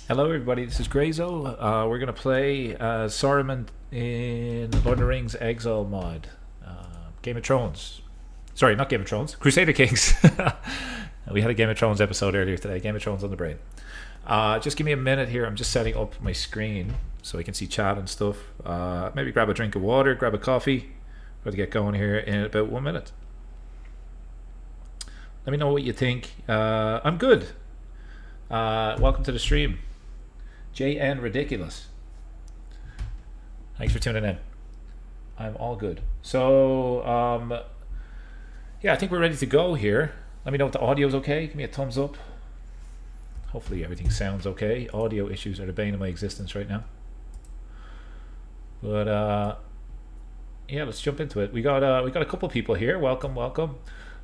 Hello, everybody. This is Grayzo. We're going to play Saruman in Lord of the Rings Exile mod. Game of Thrones. Sorry, not Game of Thrones. Crusader Kings. We had a Game of Thrones episode earlier today. Game of Thrones on the brain. Just give me a minute here. I'm just setting up my screen so I can see chat and stuff. Maybe grab a drink of water, grab a coffee. We're going to get going here in about 1 minute. Let me know what you think. I'm good. Welcome to the stream. JN Ridiculous. Thanks for tuning in. I'm all good. So, yeah, I think we're ready to go here. Let me know if the audio's okay. Give me a thumbs up. Hopefully everything sounds okay. Audio issues are the bane of my existence right now. But yeah, let's jump into it. We got a couple people here. Welcome. We're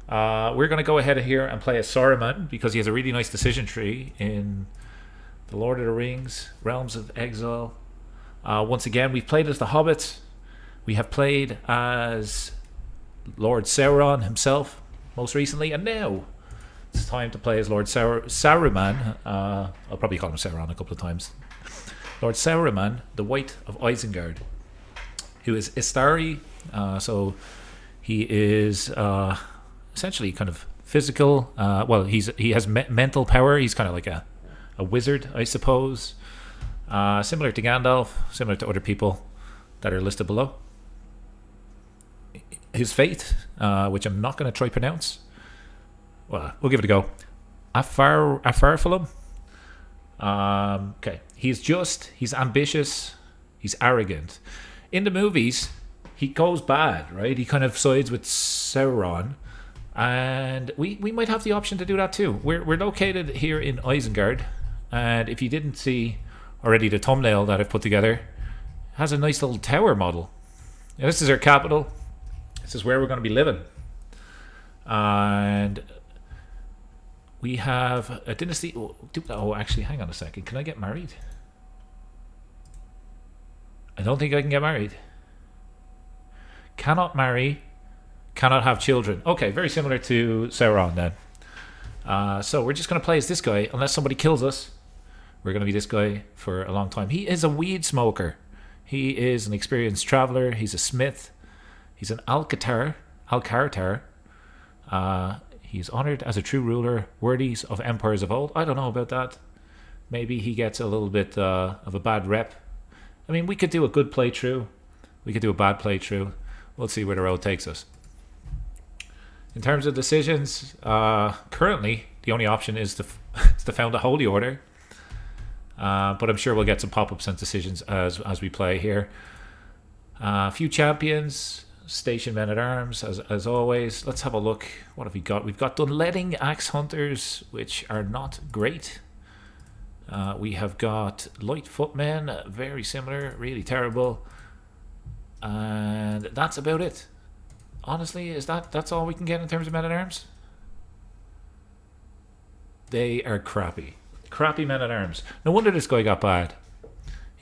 going to go ahead here and play as Saruman because he has a really nice decision tree in the Lord of the Rings, Realms of Exile. Once again, we've played as the Hobbits. We have played as Lord Sauron himself most recently, and now it's time to play as Lord Saruman. I'll probably call him Sauron a couple of times. Lord Saruman, the White of Isengard, who is Istari. So he is essentially kind of physical. Well, he has mental power. He's kind of like a wizard, I suppose. Similar to Gandalf, similar to other people that are listed below. His fate, which I'm not going to try pronounce. Well, we'll give it a go. Afarfalam. Okay, he's ambitious, he's arrogant. In the movies, he goes bad, right? He kind of sides with Sauron. And we might have the option to do that too. We're located here in Isengard, and if you didn't see already the thumbnail that I've put together, it has a nice little tower model. Now, this is our capital. This is where we're going to be living. And we have a dynasty. Oh, actually, hang on a second. Can I get married? I don't think I can get married. Cannot marry. Cannot have children. Okay, very similar to Sauron then. So we're just going to play as this guy. Unless somebody kills us, we're going to be this guy for a long time. He is a weed smoker. He is an experienced traveler. He's a smith. He's an Alcatar. He's honored as a true ruler, worthy of empires of old. I don't know about that. Maybe he gets a little bit of a bad rep. I mean, we could do a good playthrough. We could do a bad playthrough. We'll see where the road takes us. In terms of decisions, currently the only option is to found a holy order. But I'm sure we'll get some pop-ups and decisions as we play here. A few champions, station men at arms, as always. Let's have a look. What have we got? We've got Dunletting axe hunters, which are not great. We have got light footmen, very similar, really terrible. And that's about it. Honestly, that's all we can get in terms of men at arms? They are crappy. Crappy men at arms. No wonder this guy got bad.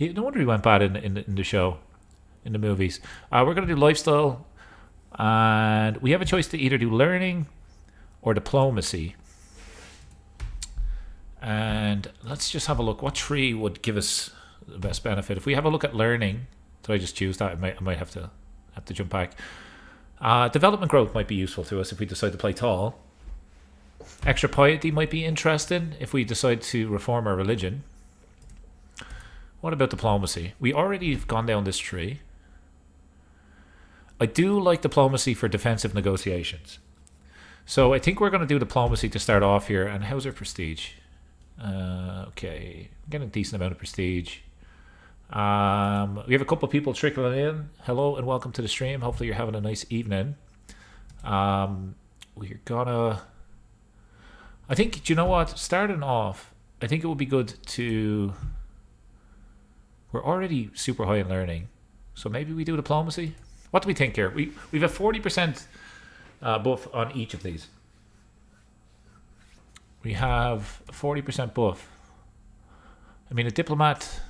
No wonder he went bad in the show, in the movies. We're going to do lifestyle, and we have a choice to either do learning or diplomacy. And let's just have a look. What tree would give us the best benefit? If we have a look at learning, did I just choose that? I might have to jump back. Development growth might be useful to us if we decide to play tall. Extra piety might be interesting if we decide to reform our religion. What about diplomacy? We already have gone down this tree. I do like diplomacy for defensive negotiations. So I think we're going to do diplomacy to start off here. And how's our prestige? Okay, getting a decent amount of prestige. We have a couple of people trickling in. Hello and welcome to the stream. Hopefully you're having a nice evening. We're gonna... I think, do you know what? Starting off, I think it would be good to... We're already super high in learning. So maybe we do diplomacy? What do we think here? We've a 40% buff on each of these. We have a 40% buff. I mean, a diplomat...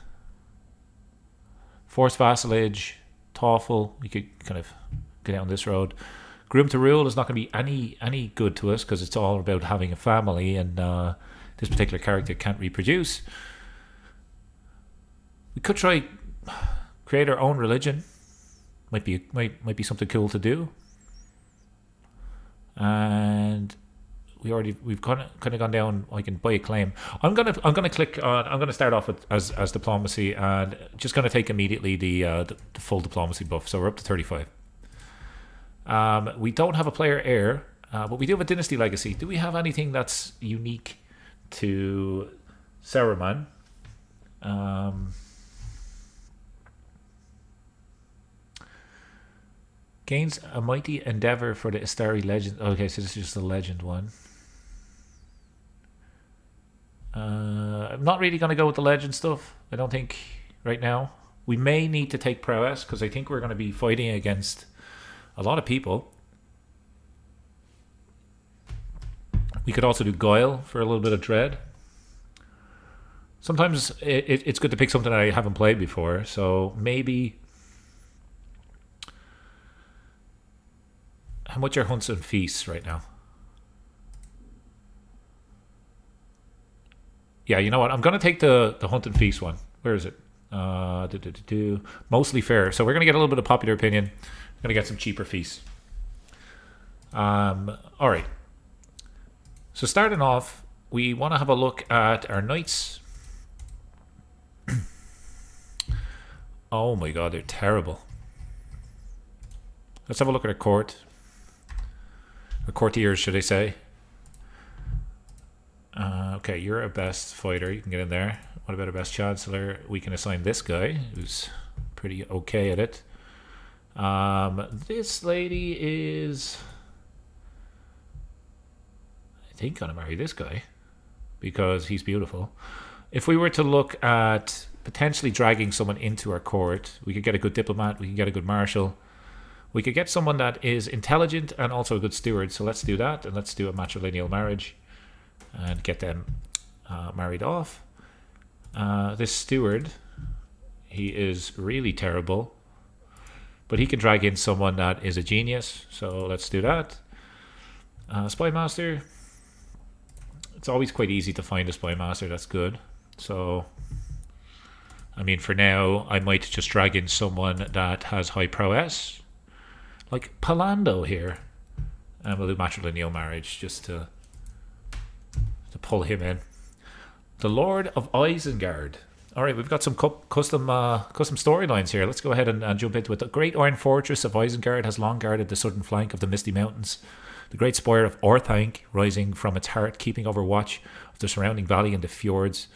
Forced vassalage, TOEFL, we could kind of go down this road. Groom to rule is not going to be any good to us because it's all about having a family, and this particular character can't reproduce. We could try create our own religion. Might be something cool to do. And we've kind of gone down. I can buy a claim. I'm gonna click on. I'm gonna start off with as diplomacy, and just gonna take immediately the full diplomacy buff. So we're up to 35. We don't have a player heir, but we do have a dynasty legacy. Do we have anything that's unique to Saruman? Gains a mighty endeavor for the Astari legend. Okay, so this is just the legend one. I'm not really going to go with the legend stuff. I don't think right now. We may need to take prowess because I think we're going to be fighting against a lot of people. We could also do guile for a little bit of dread. Sometimes it's good to pick something I haven't played before. So maybe... How much are hunts and feasts right now? Yeah, you know what? I'm going to take the hunt and feast one. Where is it? Mostly fair. So we're going to get a little bit of popular opinion. We're going to get some cheaper feasts. All right. So starting off, we want to have a look at our knights. Oh my god, they're terrible. Let's have a look at our court. Or courtiers, should I say. Okay, you're a best fighter. You can get in there. What about our best chancellor? We can assign this guy, who's pretty okay at it. This lady is... I think I'm going to marry this guy. Because he's beautiful. If we were to look at potentially dragging someone into our court, we could get a good diplomat. We could get a good marshal. We could get someone that is intelligent and also a good steward. So let's do that. And let's do a matrilineal marriage. And get them married off. This steward, he is really terrible. But he can drag in someone that is a genius. So let's do that. Spy master. It's always quite easy to find a spy master. That's good. So, I mean, for now, I might just drag in someone that has high prowess. Like Palando here. And we'll do matrilineal marriage just to pull him in. The Lord of Isengard. All right, we've got some custom storylines here. Let's go ahead and jump into it. The great iron fortress of Isengard has long guarded the southern flank of the Misty Mountains. The great spire of Orthanc, rising from its heart, keeping overwatch of the surrounding valley and the fjords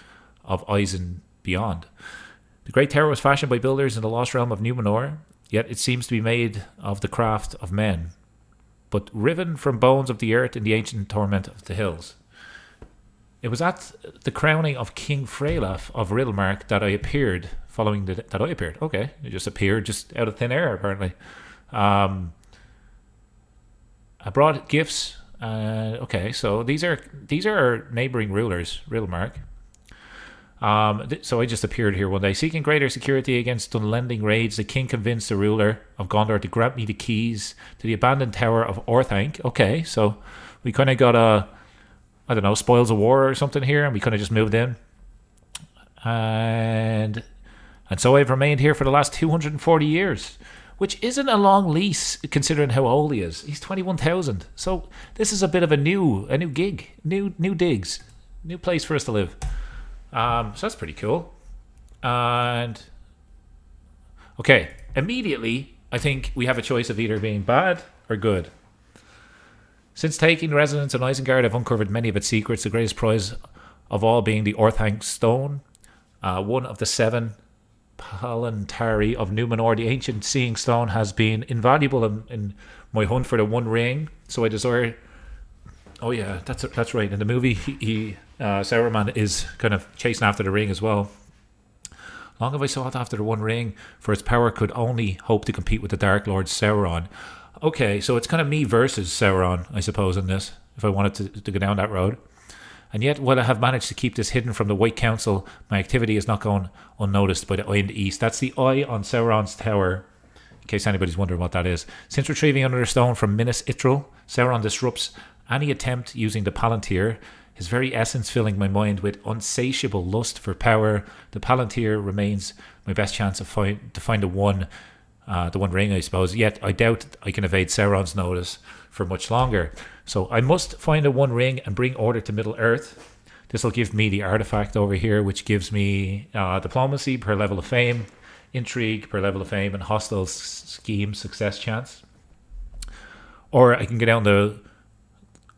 of Isen beyond. The great tower was fashioned by builders in the lost realm of Numenor, yet it seems to be made of the craft of men, but riven from bones of the earth in the ancient torment of the hills. It was at the crowning of King Freylaf of Riddlemark that I appeared. Okay, it just appeared just out of thin air, apparently. I brought gifts. Okay, so these are our neighboring rulers, Riddlemark. So I just appeared here one day. Seeking greater security against unlending raids, the king convinced the ruler of Gondor to grant me the keys to the abandoned tower of Orthanc. Okay, so we kind of got I don't know, spoils of war or something here, and we kind of just moved in. And so I've remained here for the last 240 years, which isn't a long lease considering how old he is. He's 21,000. So this is a bit of a new gig, new digs, new place for us to live. So that's pretty cool. And okay, immediately I think we have a choice of either being bad or good. Since taking residence in Isengard, I've uncovered many of its secrets, the greatest prize of all being the Orthanc Stone, one of the 7 Palantari of Numenor. The ancient seeing stone has been invaluable in my hunt for the One Ring, so I desire... Oh yeah, that's right. In the movie, Saruman is kind of chasing after the ring as well. Long have I sought after the One Ring, for its power could only hope to compete with the Dark Lord Sauron. Okay, so it's kind of me versus Sauron, I suppose, in this, if I wanted to go down that road. And yet, while I have managed to keep this hidden from the White Council, my activity is not going unnoticed by the Eye in the East. That's the eye on Sauron's tower, in case anybody's wondering what that is. Since retrieving another stone from Minas Ithil, Sauron disrupts any attempt using the Palantir. his very essence filling my mind with unsatiable lust for power. The Palantir remains my best chance to find the one ring, I suppose. Yet I doubt I can evade Sauron's notice for much longer. So I must find a one ring and bring order to Middle Earth. This will give me the artifact over here, which gives me diplomacy per level of fame, intrigue per level of fame, and hostile scheme success chance. Or I can go down the...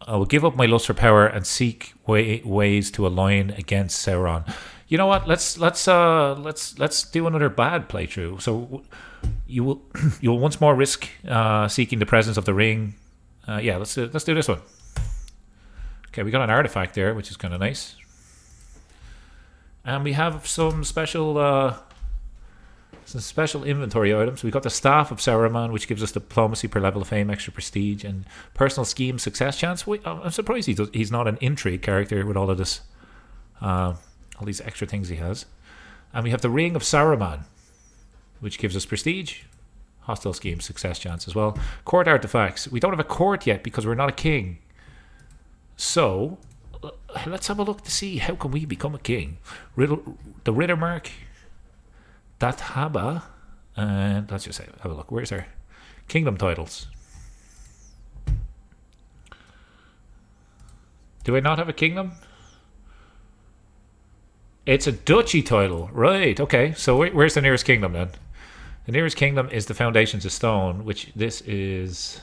I will give up my lust for power and seek ways to align against Sauron. You know what? Let's do another bad playthrough. So you'll once more risk seeking the presence of the ring. Yeah, let's do this one. Okay, we got an artifact there, which is kind of nice, and we have some special inventory items. We got the Staff of Saruman, which gives us diplomacy per level of fame, extra prestige, and personal scheme success chance. I'm surprised he's not an intrigue character with all of this, all these extra things he has. And we have the Ring of Saruman, which gives us prestige, hostile scheme success chance as well. Court artifacts. We don't have a court yet because we're not a king. So let's have a look to see how can we become a king. The Rittermark, that Haba, and let's just have a look. Where's our kingdom titles? Do I not have a kingdom? It's a duchy title, right? Okay, so where's the nearest kingdom then? The nearest kingdom is the Foundations of Stone, which this is...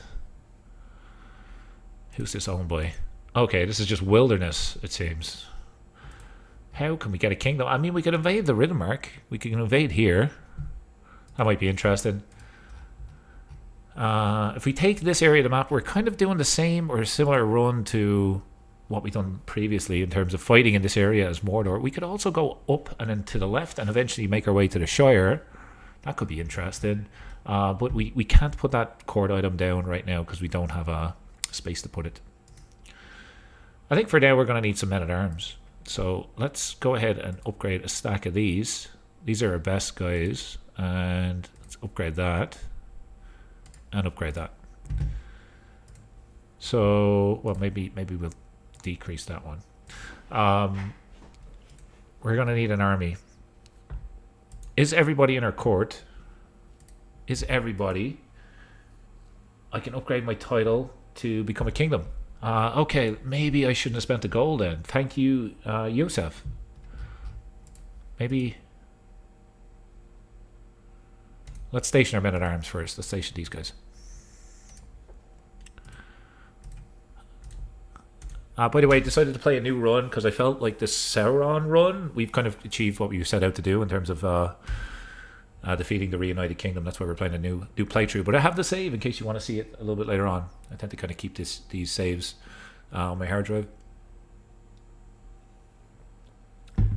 Who's this owned by? Okay, this is just wilderness, it seems. How can we get a kingdom? I mean, we could invade the Rittermark. We can invade here. That might be interesting. If we take this area of the map, we're kind of doing the same or similar run to what we've done previously in terms of fighting in this area as Mordor. We could also go up and then to the left and eventually make our way to the Shire. That could be interesting. But we can't put that court item down right now because we don't have a space to put it. I think for now we're going to need some men-at-arms. So let's go ahead and upgrade a stack of these. These are our best guys. And let's upgrade that. And upgrade that. So, well, maybe we'll decrease that one. We're going to need an army. Is everybody in our court? Is everybody? I can upgrade my title to become a kingdom. Okay, maybe I shouldn't have spent the gold then. Thank you, Yosef. Maybe... Let's station our men-at-arms first. Let's station these guys. By the way, I decided to play a new run because I felt like this Sauron run, we've kind of achieved what we set out to do in terms of defeating the Reunited Kingdom. That's why we're playing a new playthrough. But I have the save in case you want to see it a little bit later on. I tend to kind of keep these saves on my hard drive.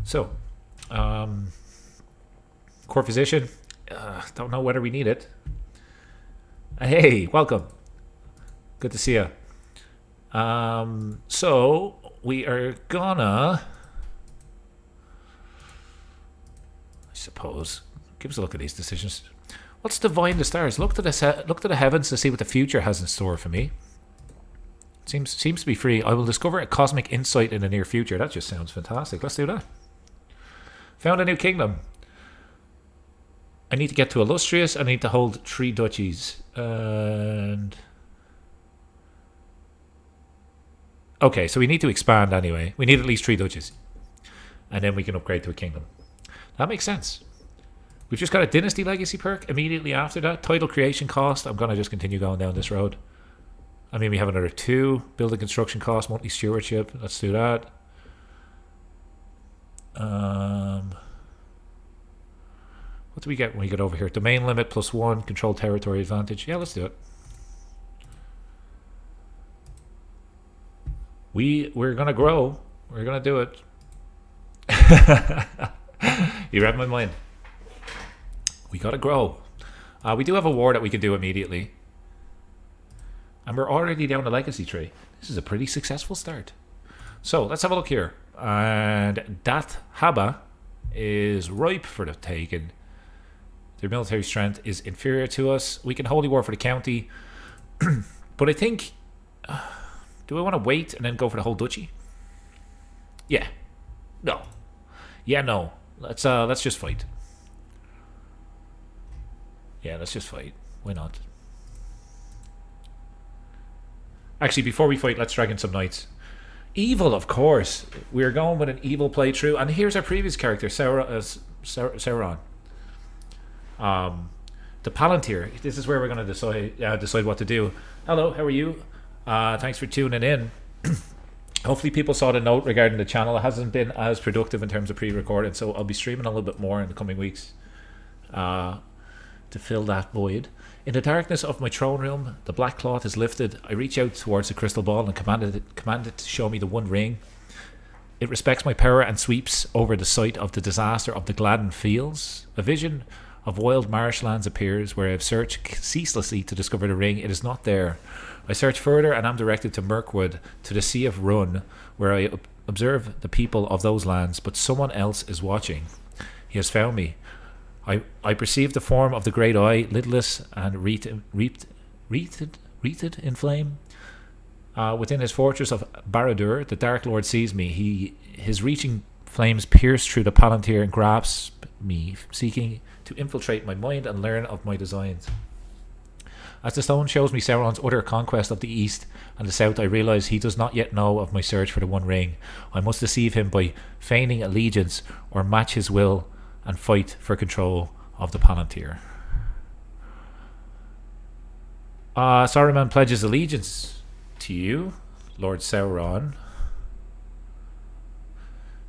So, core physician. Don't know whether we need it. Hey, welcome. Good to see you. So we are gonna, I suppose, give us a look at these decisions. What's divine the stars? Look to the heavens to see what the future has in store for me. Seems to be free. I will discover a cosmic insight in the near future. That just sounds fantastic. Let's do that. Found a new kingdom. I need to get to Illustrious. I need to hold 3 duchies. And... Okay, so we need to expand anyway. We need at least 3 duchies. And then we can upgrade to a kingdom. That makes sense. We've just got a Dynasty Legacy perk immediately after that. Title creation cost. I'm going to just continue going down this road. I mean, we have another 2. Building construction cost, monthly stewardship. Let's do that. What do we get when we get over here? Domain limit +1. Control territory advantage. Yeah, let's do it. We're going to grow. We're going to do it. You read my mind. We got to grow. We do have a war that we can do immediately. And we're already down the legacy tree. This is a pretty successful start. So let's have a look here. And that Haba is ripe for the taking. Their military strength is inferior to us. We can holy war for the county. But I think... do I want to wait and then go for the whole duchy? Yeah. No. Yeah, no. Let's just fight. Yeah, let's just fight. Why not? Actually, before we fight, let's drag in some knights. Evil, of course. We're going with an evil playthrough. And here's our previous character, Sauron. The Palantir. This is where we're going to decide what to do. Hello, how are you? Thanks for tuning in. Hopefully people saw the note regarding the channel. It hasn't been as productive in terms of pre-recording, so I'll be streaming a little bit more in the coming weeks to fill that void. In the darkness of my throne room, the black cloth is lifted. I reach out towards the crystal ball and command it to show me the one ring. It respects my power and sweeps over the site of the disaster of the Gladden Fields. A vision of wild marshlands appears where I have searched ceaselessly to discover the ring. It is not there. I search further and am directed to Mirkwood, to the Sea of Run, where I observe the people of those lands, but someone else is watching. He has found me. I perceive the form of the great eye, lidless and wreathed in flame. Within his fortress of Barad-dûr, the Dark Lord sees me. His reaching flames pierce through the Palantir and grasp me, seeking to infiltrate my mind and learn of my designs. As the stone shows me Sauron's utter conquest of the east and the south, I realize he does not yet know of my search for the One Ring. I must deceive him by feigning allegiance or match his will and fight for control of the Palantir. Saruman pledges allegiance to you, Lord Sauron.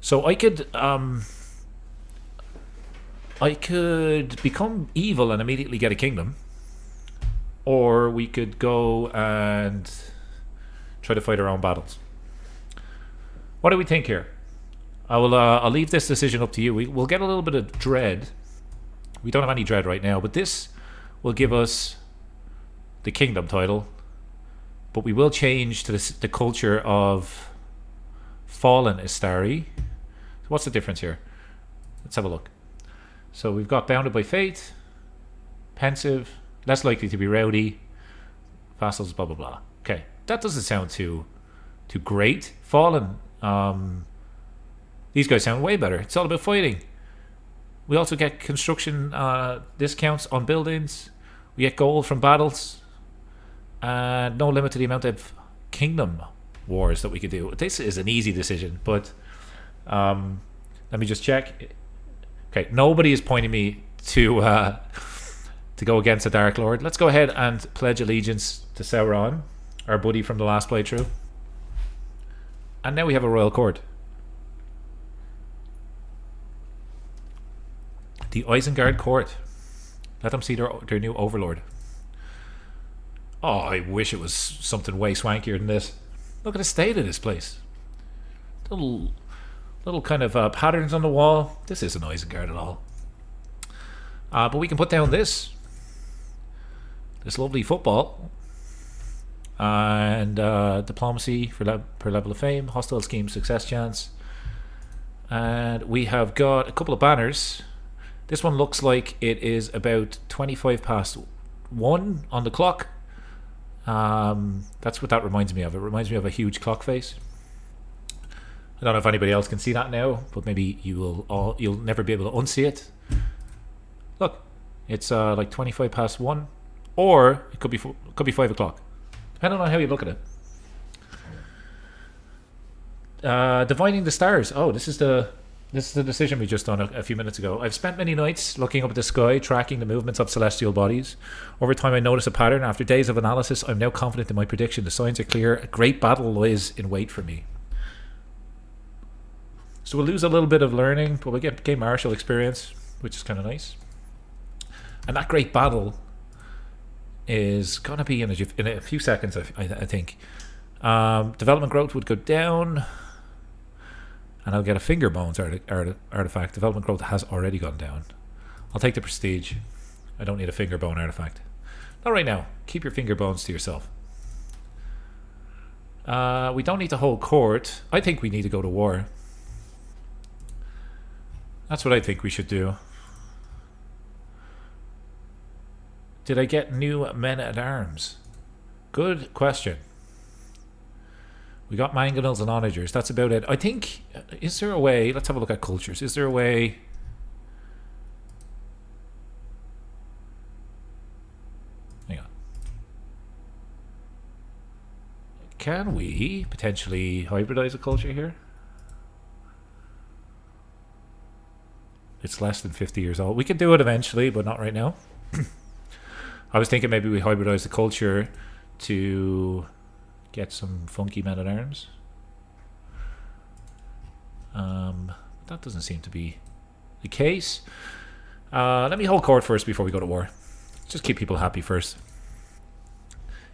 So I could become evil and immediately get a kingdom, or we could go and try to fight our own battles. What do we think here? I'll leave this decision up to you. We'll get a little bit of dread. We don't have any dread right now, but this will give us the kingdom title, but we will change to the culture of Fallen Istari. So what's the difference here? Let's have a look. So we've got Bounded by Fate, Pensive, less likely to be rowdy, vassals, blah blah blah. Okay, that doesn't sound too great. Fallen, these guys sound way better. It's all about fighting. We also get construction discounts on buildings. We get gold from battles, and no limit to the amount of kingdom wars that we could do. This is an easy decision, but let me just check. Okay, nobody is pointing me to go against the Dark Lord. Let's go ahead and pledge allegiance to Sauron, our buddy from the last playthrough. And now we have a royal court. The Isengard court. Let them see their new overlord. Oh, I wish it was something way swankier than this. Look at the state of this place. Little kind of patterns on the wall. This isn't Isengard at all. But we can put down this lovely football and diplomacy per level of fame, hostile scheme success chance, and we have got a couple of banners. This one looks like it is about 25 past 1 on the clock. That's what that reminds me of. It reminds me of a huge clock face. I don't know if anybody else can see that now, but maybe you'll never be able to unsee it. Look, it's like 25 past 1, or it could be 5 o'clock, depending on how you look at it. Divining the stars. Oh, this is the decision we just done a few minutes ago. I've spent many nights looking up at the sky, tracking the movements of celestial bodies. Over time, I notice a pattern. After days of analysis, I'm now confident in my prediction. The signs are clear. A great battle lies in wait for me. So we'll lose a little bit of learning, but we'll gain martial experience, which is kind of nice. And that great battle is going to be in a few seconds, I think. Development growth would go down, and I'll get a finger bones artifact. Development growth has already gone down. I'll take the prestige. I don't need a finger bone artifact. Not right now. Keep your finger bones to yourself. We don't need to hold court. I think we need to go to war. That's what I think we should do. Did I get new men at arms? Good question. We got mangonels and onagers. That's about it. I think, is there a way... Let's have a look at cultures. Is there a way... Hang on. Can we potentially hybridize a culture here? It's less than 50 years old. We can do it eventually, but not right now. I was thinking maybe we hybridize the culture to... get some funky men-at-arms. That doesn't seem to be the case. Let me hold court first before we go to war. Just keep people happy first.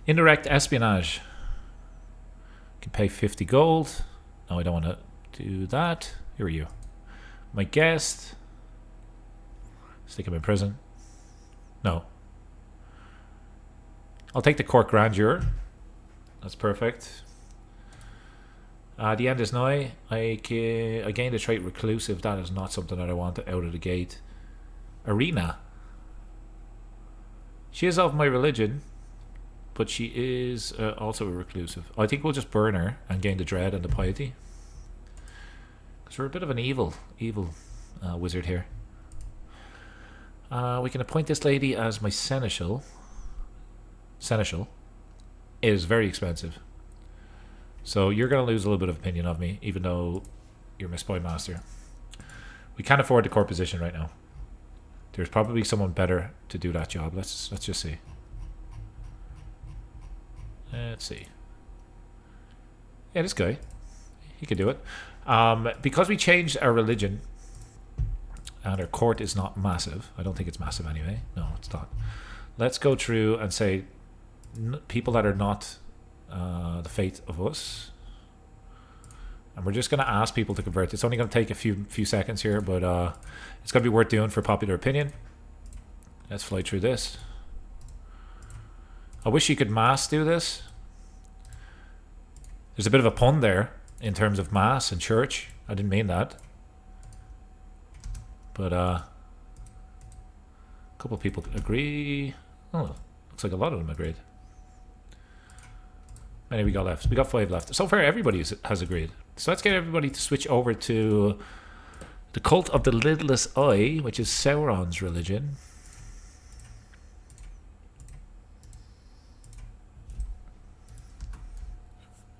Indirect espionage. Can pay 50 gold. No, I don't want to do that. Here are you. My guest. Stick him in prison. No. I'll take the court grandeur. That's perfect. The end is nigh. I gained a trait reclusive. That is not something that I want out of the gate. Arena. She is of my religion, but she is also a reclusive. I think we'll just burn her and gain the dread and the piety. Because we're a bit of an evil wizard here. We can appoint this lady as my seneschal. Seneschal. It is very expensive. So you're going to lose a little bit of opinion of me, even though you're my spy master. We can't afford the court position right now. There's probably someone better to do that job. Let's just see. Let's see. Yeah, this guy. He could do it. Because we changed our religion, and our court is not massive. I don't think it's massive anyway. No, it's not. Let's go through and say people that are not the faith of us, and we're just going to ask people to convert. It's only going to take a few seconds here, but it's going to be worth doing for popular opinion. Let's fly through this. I wish you could mass do this. There's a bit of a pun there in terms of mass and church. I didn't mean that, but a couple of people agree. Oh, looks like a lot of them agreed. How many we got left? We got 5 left. So far, everybody has agreed. So let's get everybody to switch over to the cult of the lidless eye, which is Sauron's religion.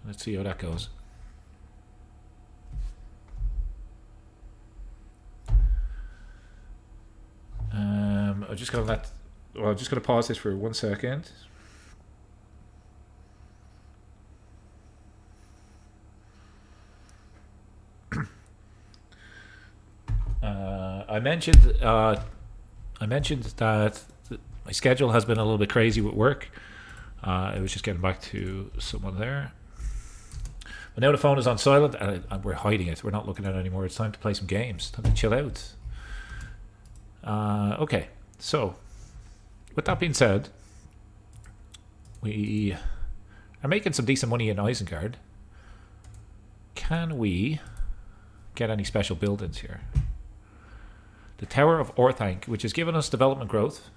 Let's see how that goes. I'm just gonna pause this for 1 second. I mentioned that my schedule has been a little bit crazy with work. I was just getting back to someone there. But now the phone is on silent and we're hiding it. We're not looking at it anymore. It's time to play some games. Time to chill out. Okay, so with that being said, we are making some decent money in Isengard. Can we get any special buildings here? The Tower of Orthanc, which has given us development growth,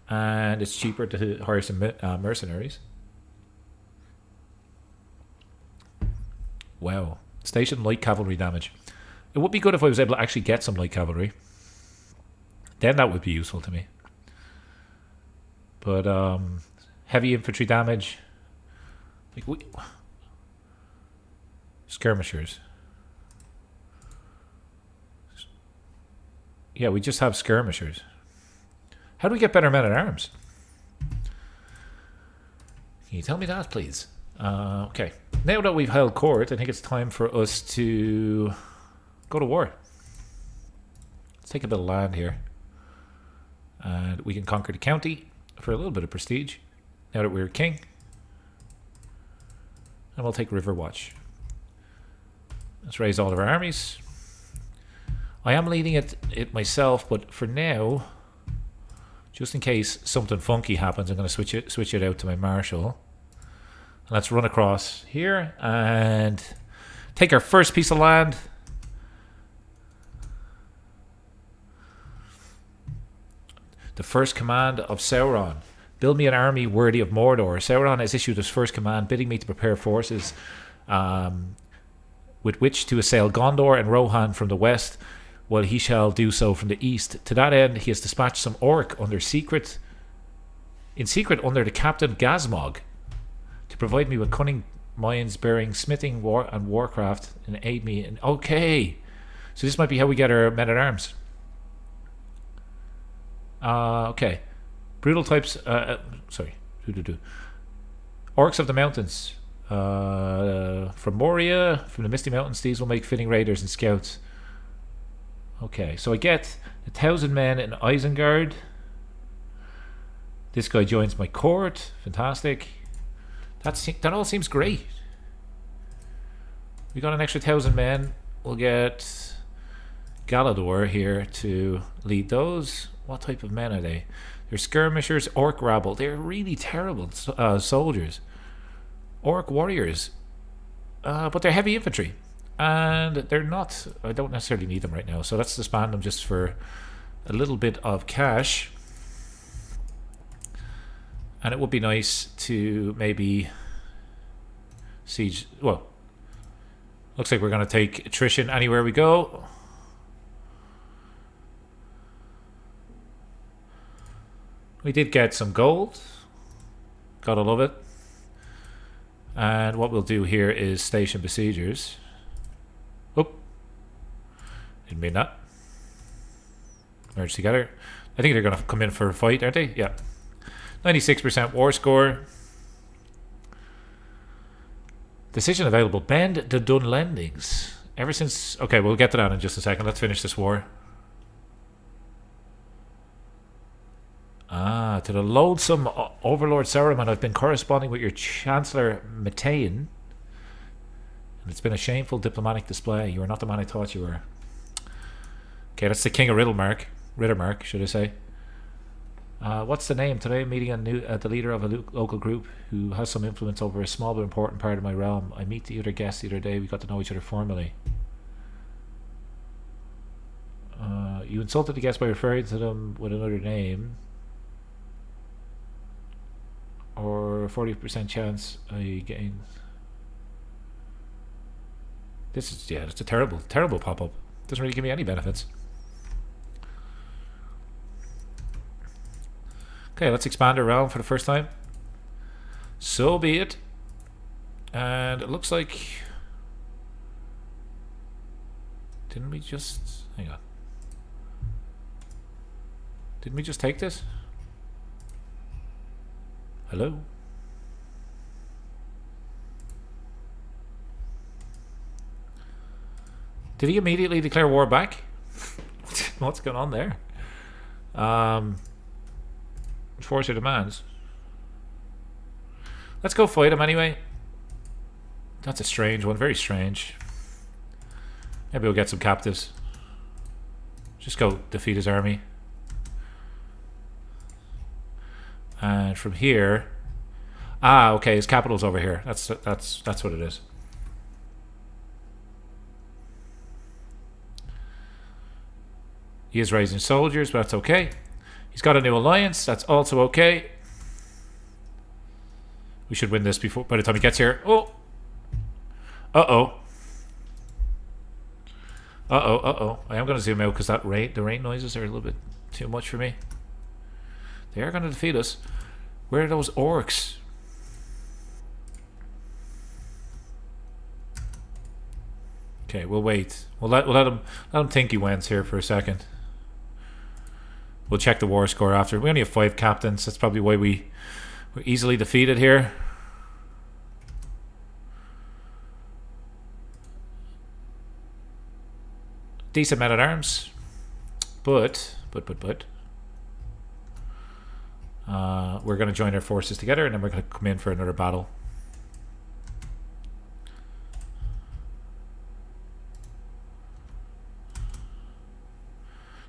and it's cheaper to hire some mercenaries. Wow. Station light cavalry damage. It would be good if I was able to actually get some light cavalry. Then that would be useful to me. But heavy infantry damage. Like skirmishers. Yeah, we just have skirmishers. How do we get better men at arms? Can you tell me that, please? Okay. Now that we've held court, I think it's time for us to go to war. Let's take a bit of land here. And we can conquer the county for a little bit of prestige. Now that we're king. And we'll take Riverwatch. Let's raise all of our armies. I am leading it myself, but for now, just in case something funky happens, I'm going to switch it out to my marshal. And let's run across here and take our first piece of land. The first command of Sauron. Build me an army worthy of Mordor. Sauron has issued his first command, bidding me to prepare forces with which to assail Gondor and Rohan from the west, while he shall do so from the east. To that end, he has dispatched some orc in secret under the captain Gazmog, to provide me with cunning minds bearing smithing and warcraft and aid me in... Okay, so this might be how we get our men-at-arms. Okay. Brutal types... sorry. Orcs of the mountains. From Moria, from the Misty Mountains, these will make fitting raiders and scouts. Okay, so I get 1,000 men in Isengard. This guy joins my court. Fantastic. That all seems great. We got an extra 1,000 men. We'll get Galador here to lead those. What type of men are they? They're skirmishers, orc rabble. They're really terrible soldiers. Orc warriors. But they're heavy infantry. And they're not... I don't necessarily need them right now. So let's disband them just for a little bit of cash. And it would be nice to maybe siege... Well, looks like we're going to take attrition anywhere we go. We did get some gold. Gotta love it. And what we'll do here is station besiegers. Oh. Didn't mean that. Merge together. I think they're going to come in for a fight, aren't they? Yeah. 96% war score. Decision available. Bend the Dunlendings. Ever since... Okay, we'll get to that in just a second. Let's finish this war. To the loathsome Overlord Saruman, I've been corresponding with your Chancellor Metain. And it's been a shameful diplomatic display. You are not the man I thought you were. Okay, that's the King of Rittermark, should I say. What's the name? Today I'm meeting the leader of a local group who has some influence over a small but important part of my realm. I meet the other guests the other day. We got to know each other formally. You insulted the guest by referring to them with another name. Or 40% chance I gain. This is... Yeah, it's a terrible pop-up. Doesn't really give me any benefits. Okay, let's expand our realm for the first time. So be it. And it looks like... Didn't we just... Hang on. Didn't we just take this? Hello? Did he immediately declare war back? What's going on there? Enforce your demands. Let's go fight him anyway. That's a strange one, very strange. Maybe we'll get some captives. Just go defeat his army. And from here... Ah, okay, his capital's over here. That's what it is. He is raising soldiers, but that's okay. He's got a new alliance. That's also okay. We should win this before by the time he gets here. Oh. Uh-oh. Uh-oh. I am going to zoom out because the rain noises are a little bit too much for me. They are going to defeat us. Where are those orcs? Okay, we'll wait. We'll let him think he wins here for a second. We'll check the war score after. We only have 5 captains. That's probably why we're easily defeated here. Decent men at arms, but we're going to join our forces together, and then we're going to come in for another battle.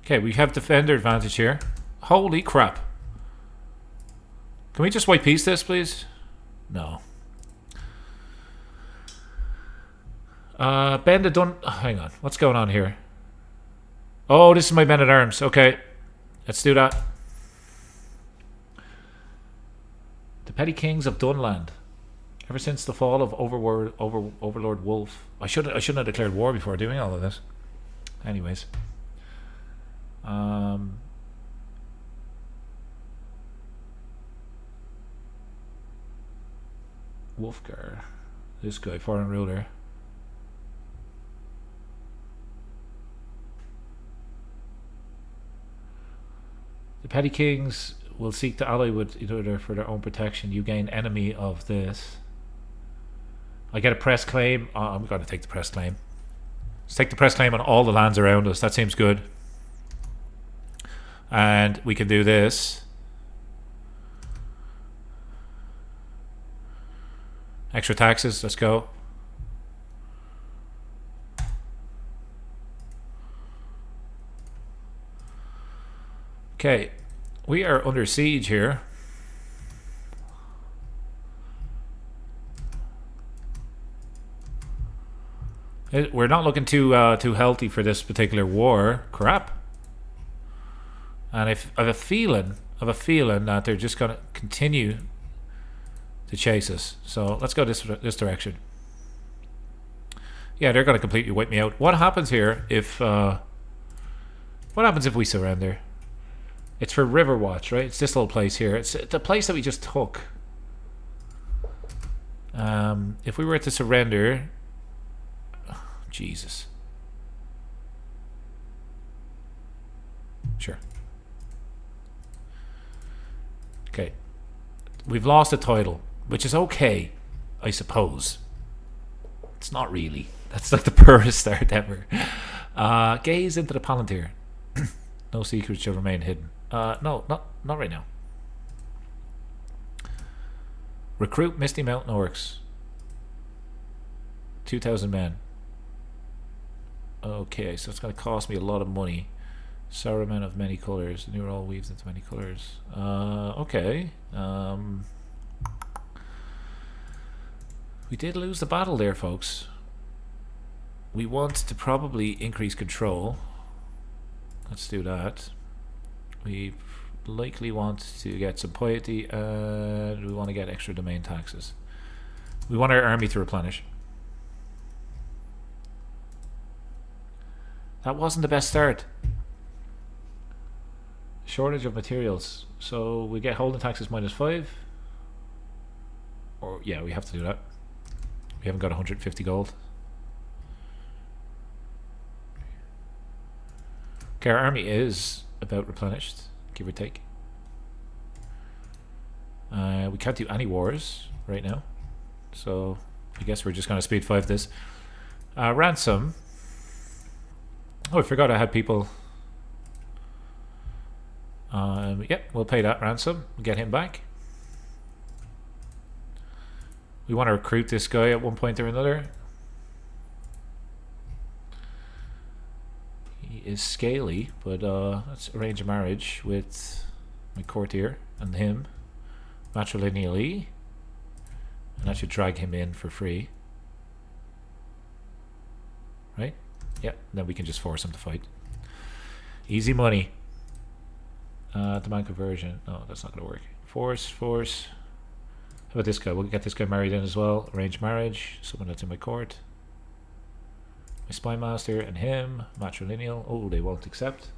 Okay, we have defender advantage here. Holy crap. Can we just white piece this, please? No. Bend the Dun... Hang on. What's going on here? Oh, this is my men at arms. Okay. Let's do that. The petty kings of Dunland. Ever since the fall of Overlord Wolf. I shouldn't have declared war before doing all of this. Anyways. Wolfgar. This guy, foreign ruler. The petty kings will seek to ally with each other for their own protection. You gain enemy of this. I get a press claim. I'm going to take the press claim. Let's take the press claim on all the lands around us. That seems good. And we can do this. Extra taxes. Let's go. Okay. We are under siege here. We're not looking too healthy for this particular war. Crap. And I have a feeling that they're just going to continue to chase us. So let's go this direction. Yeah, they're going to completely wipe me out. What happens here if what happens if we surrender? It's for Riverwatch, right? It's this little place here. It's the place that we just took. If we were to surrender, Jesus. Sure. Okay. We've lost a title, which is okay, I suppose. It's not really. That's like the poorest start ever. Gaze into the Palantir. No secrets shall remain hidden. No, not right now. Recruit Misty Mountain Orcs. 2,000 men. Okay, so it's going to cost me a lot of money. Saruman of many colors. The new all weaves into many colors. Okay. We did lose the battle there, folks. We want to probably increase control. Let's do that. We likely want to get some piety, and we want to get extra domain taxes. We want our army to replenish. That wasn't the best start. Shortage of materials. So we get holding taxes -5. Or yeah, we have to do that. We haven't got 150 gold. Okay, our army is about replenished, give or take. We can't do any wars right now, so I guess we're just going to speed 5 this. Ransom. Oh, I forgot I had people. Yep, we'll pay that ransom. We'll get him back. We want to recruit this guy at one point or another. He is scaly, but let's arrange a marriage with my courtier and him matrilineally, and that should drag him in for free, right? Yeah, then we can just force him to fight. Easy money. Demand conversion. No, that's not going to work. Force. How about this guy? We'll get this guy married in as well. Arrange marriage. Someone that's in my court. My spy master and him. Matrilineal. Oh, they won't accept.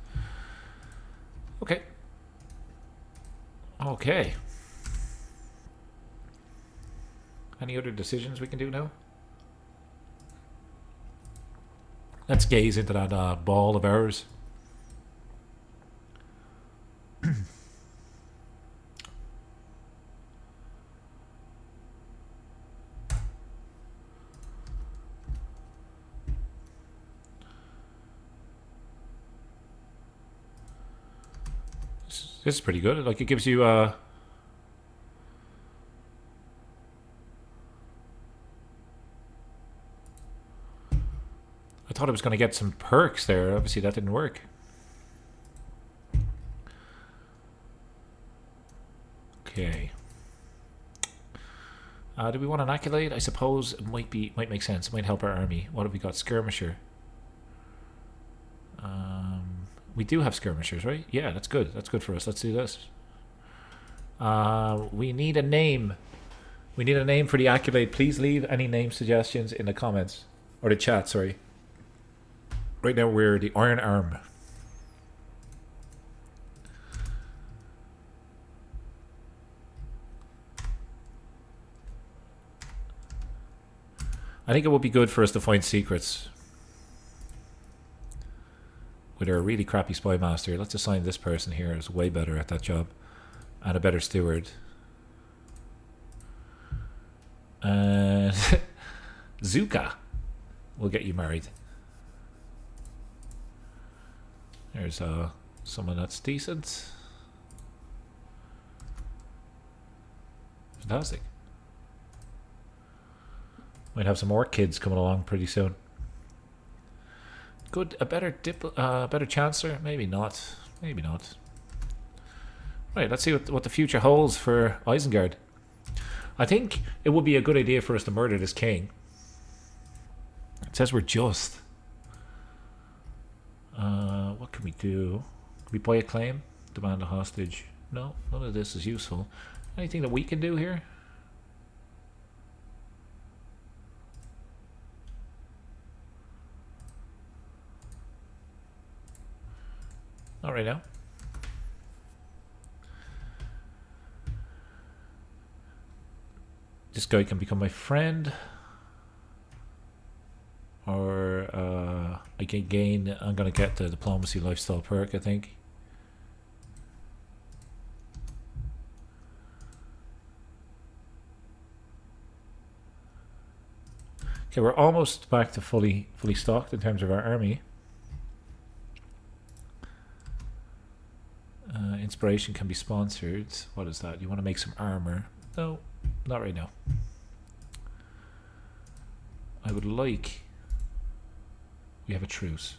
Okay. Okay. Any other decisions we can do now? Let's gaze into that ball of ours. This is pretty good. Like, it gives you I thought I was going to get some perks there. Obviously that didn't work. Okay. Do we want an accolade? I suppose it might make sense. It might help our army. What have we got? Skirmisher. We do have skirmishers, right? Yeah, that's good. That's good for us. Let's do this. We need a name. We need a name for the accolade. Please leave any name suggestions in the comments. Or the chat, sorry. Right now we're the Iron Arm. I think it would be good for us to find secrets. With our really crappy spy master. Let's assign this person here as way better at that job. And a better steward. And Zuka will get you married. There's someone that's decent. Fantastic. Might have some more kids coming along pretty soon. Good, a better chancellor? Maybe not. Maybe not. Right, let's see what the future holds for Isengard. I think it would be a good idea for us to murder this king. It says we're just. What can we do? Can we buy a claim? Demand a hostage? No, none of this is useful. Anything that we can do here? Not right now. This guy can become my friend. Or I can gain, I'm going to get the diplomacy lifestyle perk, I think. Okay, we're almost back to fully stocked in terms of our army. Inspiration can be sponsored. What is that? You want to make some armor? No, not right now. I would like... We have a truce.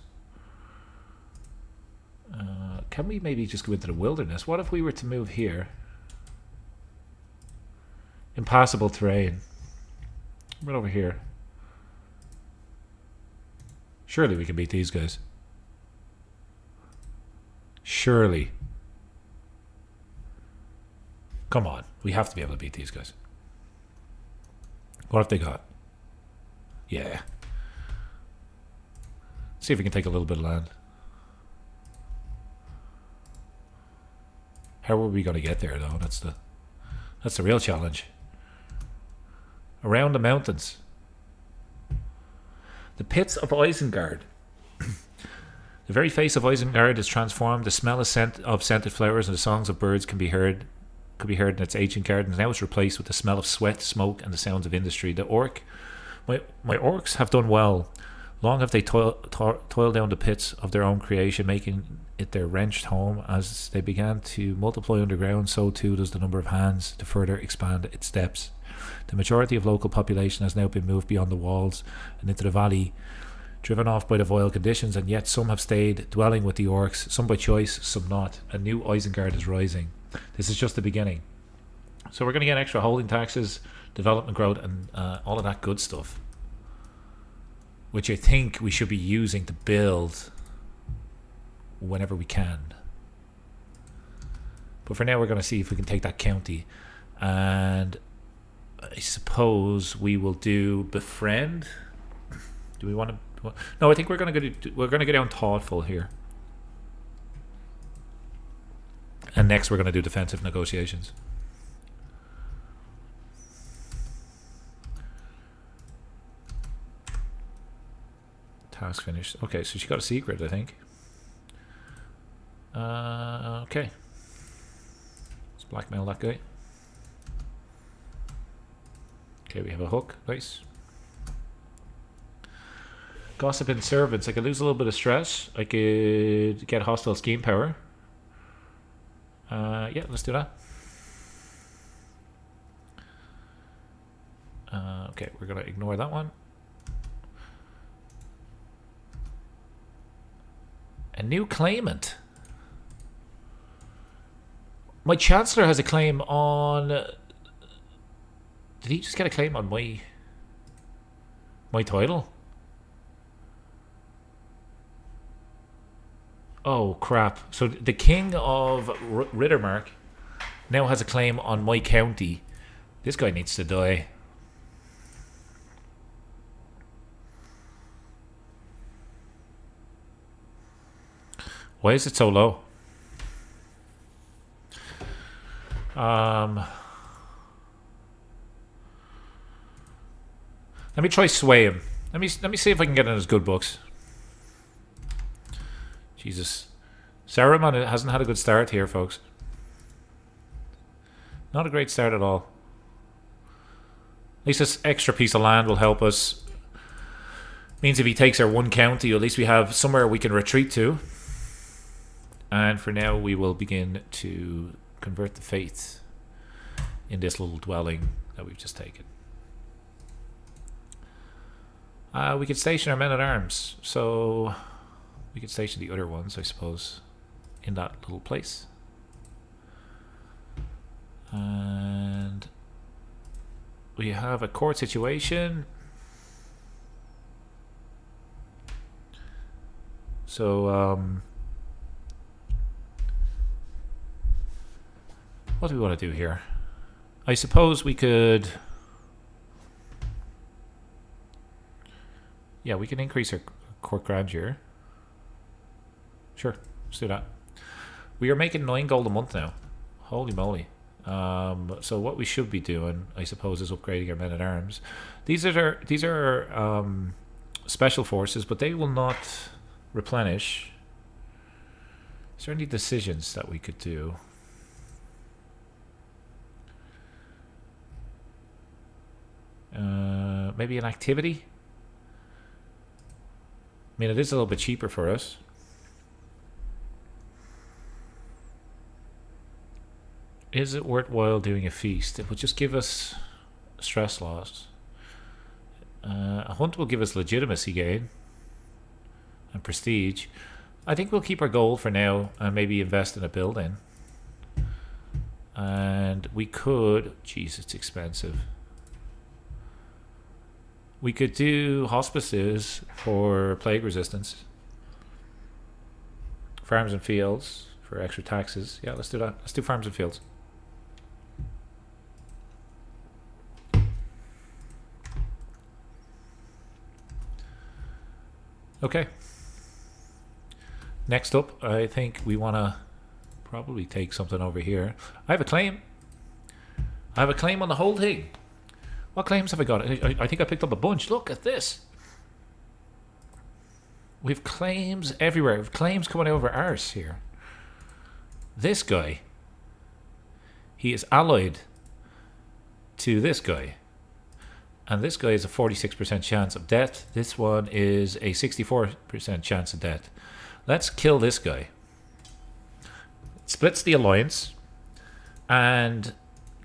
Can we maybe just go into the wilderness? What if we were to move here? Impassable terrain. Right over here. Surely we can beat these guys. Surely. Come on. We have to be able to beat these guys. What have they got? Yeah. See if we can take a little bit of land. How are we going to get there, though? That's the real challenge. Around the mountains. The pits of Isengard. The very face of Isengard is transformed. The smell of scented flowers and the songs of birds could be heard in its ancient gardens. Now it's replaced with the smell of sweat, smoke, and the sounds of industry. My orcs have done well. Long have they toiled down the pits of their own creation, making it their wrenched home. As they began to multiply underground, so too does the number of hands to further expand its depths. The majority of local population has now been moved beyond the walls and into the valley, driven off by the vile conditions, and yet some have stayed, dwelling with the orcs, some by choice, some not. A new Isengard is rising. This is just the beginning. So we're going to get extra holding taxes, development growth, and all of that good stuff, which I think we should be using to build whenever we can. But for now, we're going to see if we can take that county, and I suppose we will do befriend. Do we want to? No, I think we're going to go down thoughtful here, and next we're going to do defensive negotiations. Task finished. Okay, so she got a secret, I think. Okay. Let's blackmail that guy. Okay, we have a hook. Nice. Gossip and servants. I could lose a little bit of stress. I could get hostile scheme power. Yeah, let's do that. Okay, we're going to ignore that one. A new claimant. My chancellor has a claim on... Did he just get a claim on my title? Oh, crap. So the king of Rittermark now has a claim on my county. This guy needs to die. Why is it so low? Let me try sway him. Let me see if I can get in his good books. Jesus. Saruman hasn't had a good start here, folks. Not a great start at all. At least this extra piece of land will help us. Means if he takes our one county, at least we have somewhere we can retreat to. And for now, we will begin to convert the faith in this little dwelling that we've just taken. We could station our men-at-arms. So we could station the other ones, I suppose, in that little place. And we have a court situation. So, what do we want to do here? I suppose we could... Yeah, we can increase our court grandeur. Sure, let's do that. We are making 9 gold a month now. Holy moly. So what we should be doing, I suppose, is upgrading our men-at-arms. These are special forces, but they will not replenish. Is there any decisions that we could do? Maybe an activity? I mean, it is a little bit cheaper for us. Is it worthwhile doing a feast? It will just give us stress loss. A hunt will give us legitimacy gain and prestige. I think we'll keep our gold for now and maybe invest in a building. And we could... Jeez, it's expensive. We could do hospices for plague resistance. Farms and fields for extra taxes. Yeah, let's do that. Let's do farms and fields. Okay. Next up, I think we want to probably take something over here. I have a claim. I have a claim on the whole thing. What claims have I got? I think I picked up a bunch. Look at this. We've claims everywhere. We've claims coming over ours here. This guy. He is allied to this guy. And this guy is a 46% chance of death. This one is a 64% chance of death. Let's kill this guy. It splits the alliance. And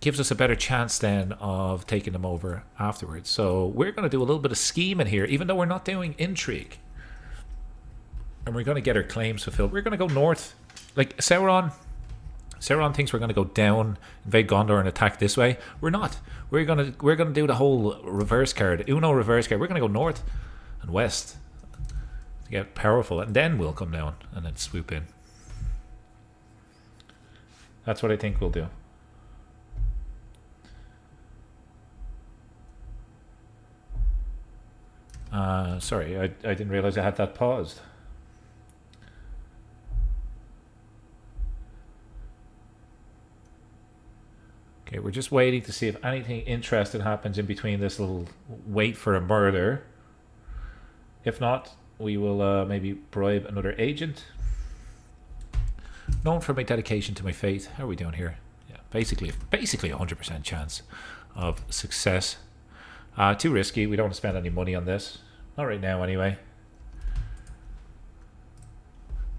gives us a better chance then of taking them over afterwards. So we're going to do a little bit of scheming here, even though we're not doing intrigue. And we're going to get our claims fulfilled. We're going to go north. Like Sauron thinks we're going to go down, invade Gondor and attack this way. We're not. We're going to do the whole reverse card, Uno reverse card. We're going to go north and west to get powerful, and then we'll come down and then swoop in. That's what I think we'll do. Sorry, I didn't realize I had that paused. Okay, we're just waiting to see if anything interesting happens in between this little wait for a murder. If not, we will maybe bribe another agent. Known for my dedication to my faith. How are we doing here? Yeah, basically 100% chance of success. Too risky. We don't want to spend any money on this. Not right now, anyway.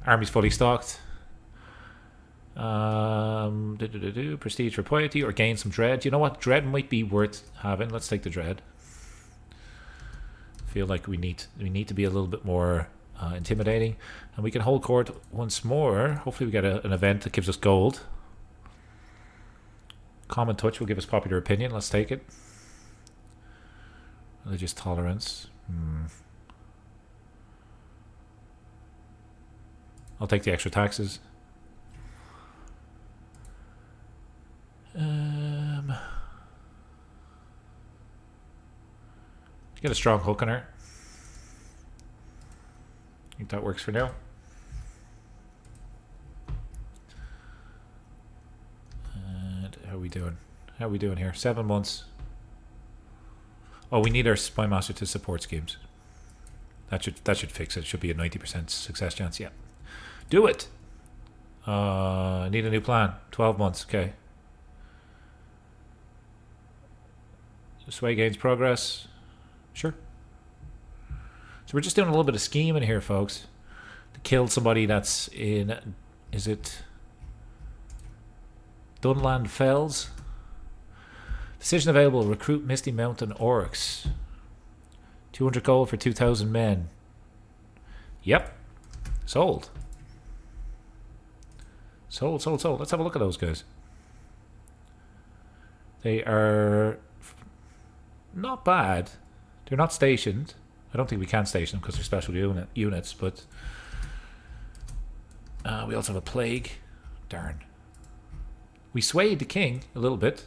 Army's fully stocked. Prestige for piety or gain some dread. You know what? Dread might be worth having. Let's take the dread. Feel like we need to be a little bit more intimidating, and we can hold court once more. Hopefully, we get an event that gives us gold. Common touch will give us popular opinion. Let's take it. Religious tolerance. I'll take the extra taxes. Get a strong hook on her. I think that works for now. And how are we doing? How are we doing here? 7 months. Oh, we need our Spy Master to support schemes. That should fix it. Should be a 90% success chance. Yeah. Do it. Need a new plan. 12 months. Okay. Sway gains progress. Sure. So we're just doing a little bit of scheming here, folks. To kill somebody that's in... Is it... Dunland Fells? Decision available. Recruit Misty Mountain Orcs. 200 gold for 2,000 men. Yep. Sold. Sold. Let's have a look at those guys. They are not bad. They're not stationed. I don't think we can station them because they're special units, but we also have a plague. Darn. We swayed the king a little bit.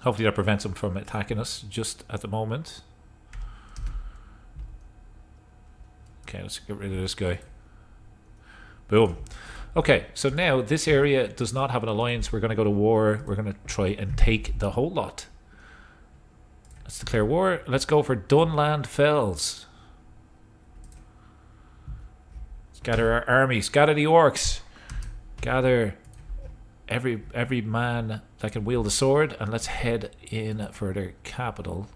Hopefully that prevents him from attacking us just at the moment. Okay, let's get rid of this guy. Boom. Okay, so now this area does not have an alliance. We're going to go to war. We're going to try and take the whole lot. Let's declare war. Let's go for Dunland Fells. Let's gather our armies. Gather the orcs. Gather every man that can wield a sword. And let's head in for their capital.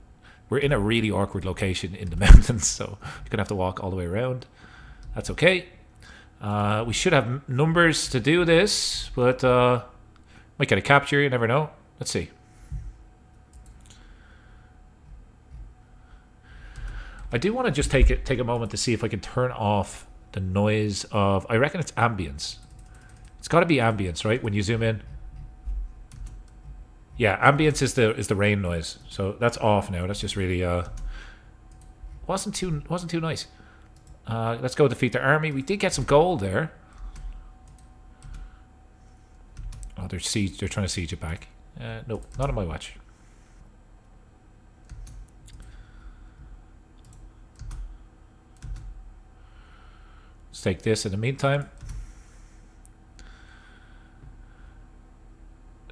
We're in a really awkward location in the mountains, so we're going to have to walk all the way around. That's okay. We should have numbers to do this, but might get a capture, you never know. Let's see. I do want to just take a moment to see if I can turn off the noise of... I reckon it's ambience. It's got to be ambience, right? When you zoom in. Yeah, ambience is the rain noise. So that's off now. That's just really wasn't too nice. Let's go defeat their army. We did get some gold there. Oh, they're trying to siege it back. No, not on my watch. Let's take this in the meantime.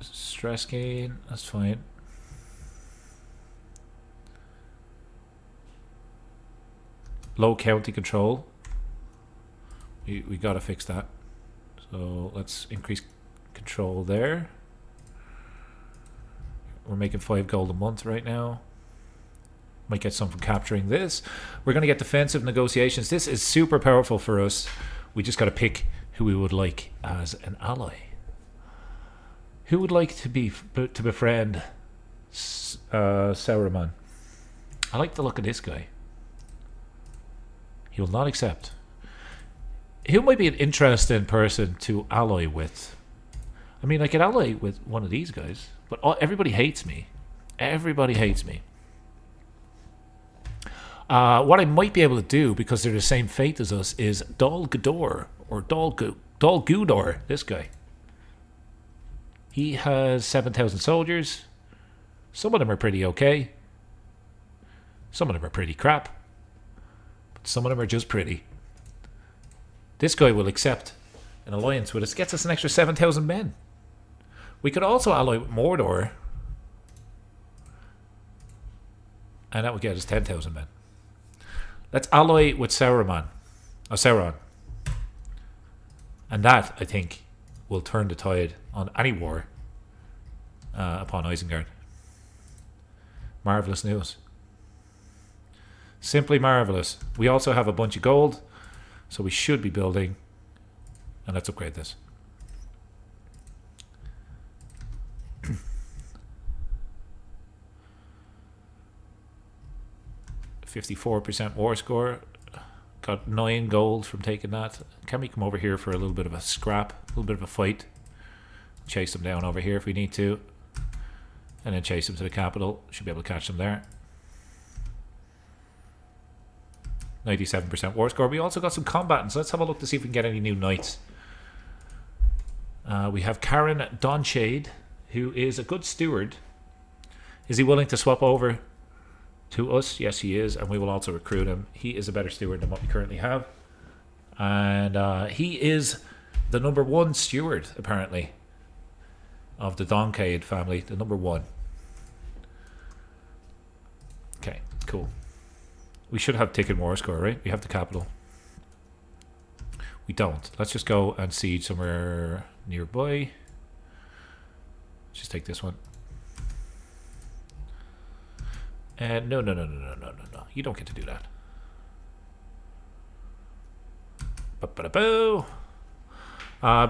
Stress gain, that's fine. Low county control. We gotta fix that. So let's increase control there. We're making 5 gold a month right now. Might get some from capturing this. We're gonna get defensive negotiations. This is super powerful for us. We just gotta pick who we would like as an ally. Who would like to befriend Saruman? I like the look of this guy. He will not accept. Who might be an interesting person to ally with? I mean, I could ally with one of these guys, but everybody hates me. Everybody hates me. What I might be able to do, because they're the same fate as us, is Dol Guldur, or Dol Guldur, this guy. He has 7,000 soldiers. Some of them are pretty okay. Some of them are pretty crap. But some of them are just pretty. This guy will accept an alliance with us. Gets us an extra 7,000 men. We could also ally with Mordor. And that would get us 10,000 men. Let's ally with Sauron. And that, I think, will turn the tide on any war upon Isengard. Marvelous news. Simply marvelous. We also have a bunch of gold, so we should be building. And let's upgrade this. 54% war score. Got 9 gold from taking that. Can we come over here for a little bit of a scrap, a little bit of a fight? Chase them down over here if we need to. And then chase them to the capital. Should be able to catch them there. 97% war score. We also got some combatants. Let's have a look to see if we can get any new knights. We have Karen Donshade, who is a good steward. Is he willing to swap over to us. Yes, he is, and we will also recruit him. He is a better steward than what we currently have. And he is the number 1 steward, apparently, of the Doncade family. The number 1. Okay, cool. We should have taken war score, right? We have the capital. We don't. Let's just go and siege somewhere nearby. Just take this one. And no. You don't get to do that.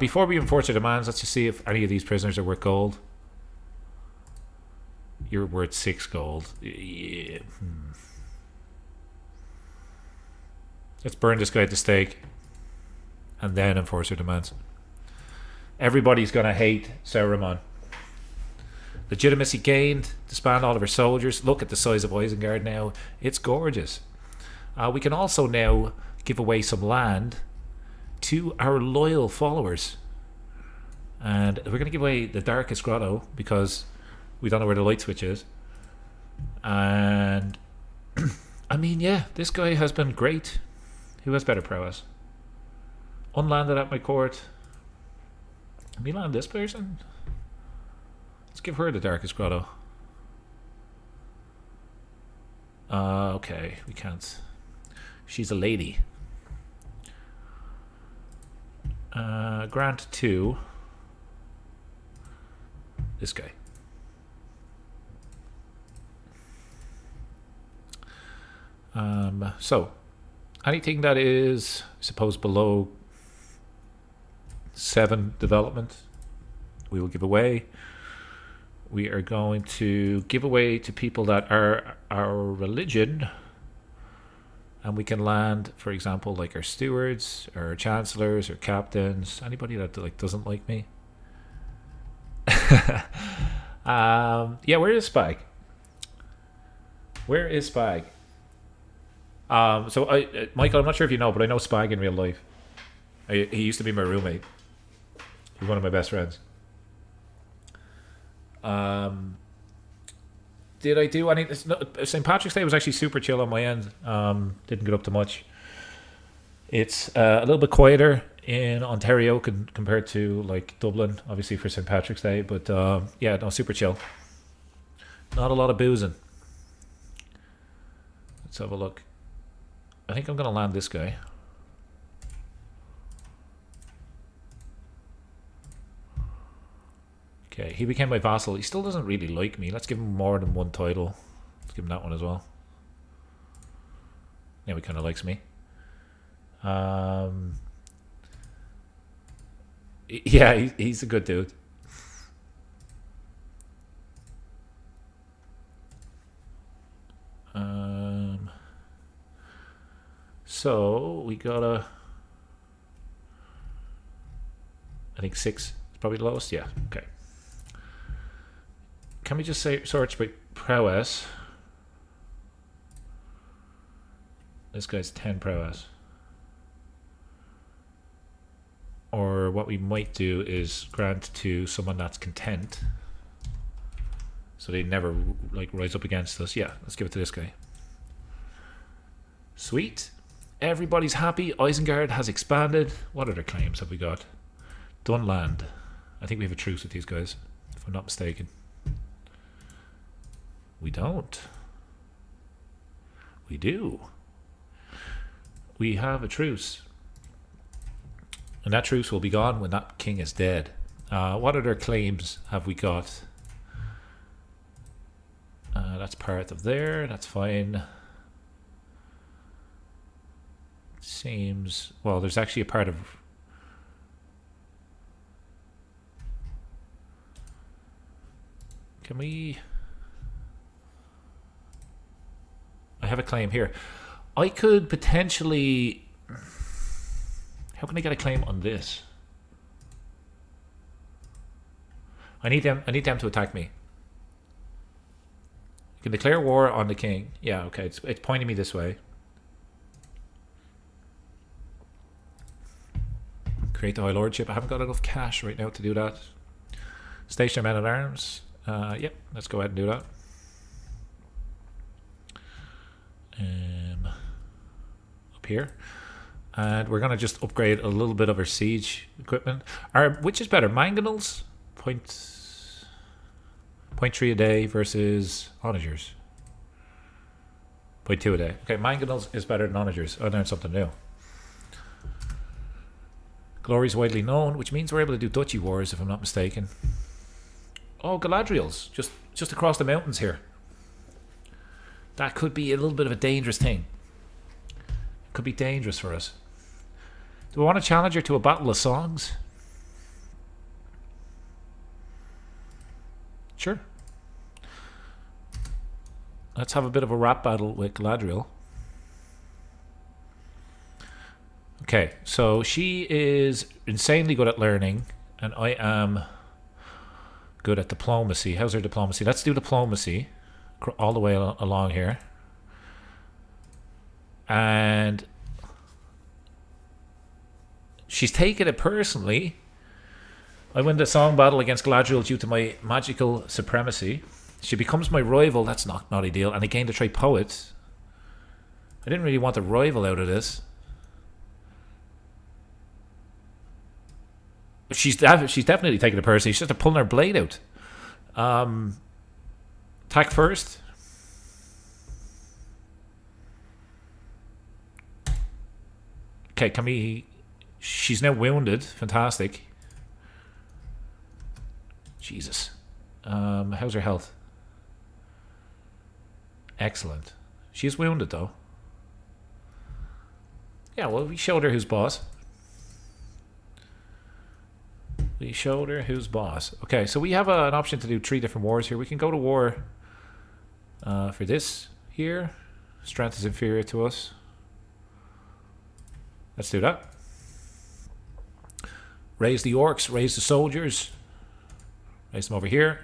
Before we enforce our demands, let's just see if any of these prisoners are worth gold. You're worth 6 gold. Yeah. Let's burn this guy at the stake and then enforce our demands. Everybody's gonna hate Saruman. Legitimacy gained. Disband all of our soldiers. Look at the size of Isengard now. It's gorgeous. We can also now give away some land to our loyal followers. And we're going to give away the Darkest Grotto because we don't know where the light switch is. And I mean, yeah, this guy has been great. Who has better prowess? Unlanded at my court. Can we land this person? Let's give her the Darkest Grotto. Okay, we can't. She's a lady. Grant to this guy. So anything that is, I suppose, below 7 development, we will give away. We are going to give away to people that are our religion, and we can land, for example, like our stewards, our chancellors, or captains, anybody that like doesn't like me. Yeah, where is Spag? Where is Spag? Michael, I'm not sure if you know, but I know Spag in real life. He used to be my roommate. He's one of my best friends. Did I do any? St. Patrick's Day was actually super chill on my end. Didn't get up to much. It's a little bit quieter in Ontario compared to like Dublin, obviously for St. Patrick's Day. But yeah, no, super chill. Not a lot of boozing. Let's have a look. I think I'm gonna land this guy. Okay, he became my vassal. He still doesn't really like me. Let's give him more than 1 title. Let's give him that one as well. Yeah, he kind of likes me. Yeah, he's a good dude. So we gotta, I think 6 is probably the lowest. Yeah, okay. Can we just say search by prowess? This guy's 10 prowess. Or what we might do is grant to someone that's content, so they never like rise up against us. Yeah, let's give it to this guy. Sweet. Everybody's happy. Isengard has expanded. What other claims have we got? Dunland. I think we have a truce with these guys, if I'm not mistaken. We don't. We do. We have a truce. And that truce will be gone when that king is dead. What other claims have we got? That's part of there. That's fine. Seems... Well, there's actually a part of... Can we... I have a claim here. I could potentially... How can I get a claim on this? I need them to attack me. You can declare war on the king. Yeah, okay. It's pointing me this way. Create the High Lordship. I haven't got enough cash right now to do that. Station men at arms. Yep, let's go ahead and do that. up here. And we're going to just upgrade a little bit of our siege equipment. Which is better, mangonels? Point 0.3 a day versus onagers. 0.2 a day. Okay, mangonels is better than onagers. I learned something new. Glory is widely known, which means we're able to do duchy wars, if I'm not mistaken. Oh, Galadriel's just across the mountains here. That could be a little bit of a dangerous thing. It could be dangerous for us. Do we want to challenge her to a battle of songs? Sure. Let's have a bit of a rap battle with Galadriel. Okay, so she is insanely good at learning, and I am good at diplomacy. How's her diplomacy? Let's do diplomacy all the way along here. And she's taken it personally. I win the song battle against Galadriel due to my magical supremacy. She becomes my rival. That's not ideal. And I gained a trait poet. I didn't really want a rival out of this. She's definitely taking it personally. She's just pulling her blade out. Attack first. Okay, can we... She's now wounded. Fantastic. Jesus. How's her health? Excellent. She's wounded, though. Yeah, well, we showed her who's boss. We showed her who's boss. Okay, so we have an option to do 3 different wars here. We can go to war for this here. Strength is inferior to us. Let's do that. Raise the orcs, raise the soldiers. Raise them over here.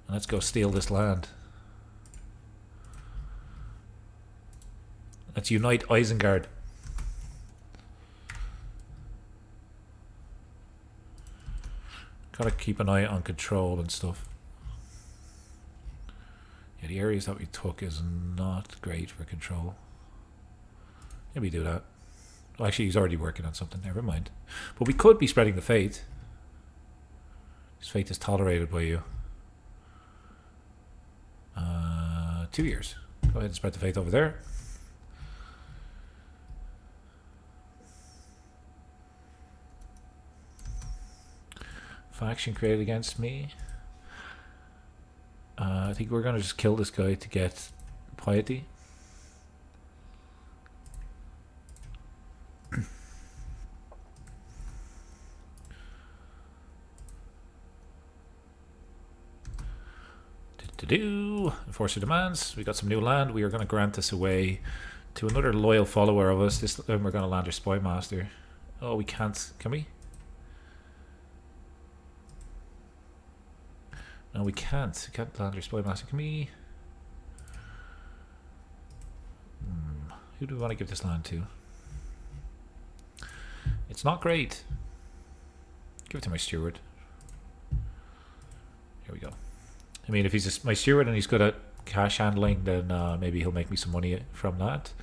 And let's go steal this land. Let's unite Isengard. Gotta keep an eye on control and stuff. Yeah, the areas that we took is not great for control. Maybe do that. Well, actually, he's already working on something. Never mind. But we could be spreading the faith. This faith is tolerated by you. 2 years. Go ahead and spread the faith over there. Faction created against me. I think we're going to just kill this guy to get piety. Enforcer demands. We got some new land. We are going to grant this away to another loyal follower of us. This time we're going to land our spy master. Oh, we can't. Can we? No, we can't. We can't land our spy master. Can we? Who do we want to give this land to? It's not great. Give it to my steward. Here we go. I mean, if he's my steward and he's good at cash handling, then maybe he'll make me some money from that.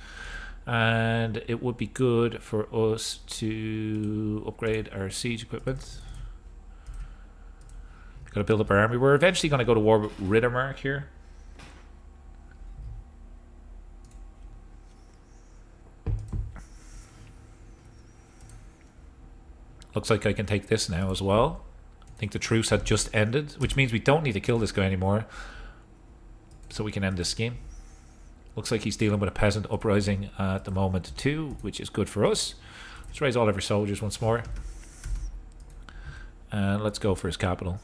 And it would be good for us to upgrade our siege equipment. Got to build up our army. We're eventually going to go to war with Riddermark here. Looks like I can take this now as well. I think the truce had just ended, which means we don't need to kill this guy anymore. So we can end this scheme. Looks like he's dealing with a peasant uprising at the moment too, which is good for us. Let's raise all of our soldiers once more. And let's go for his capital.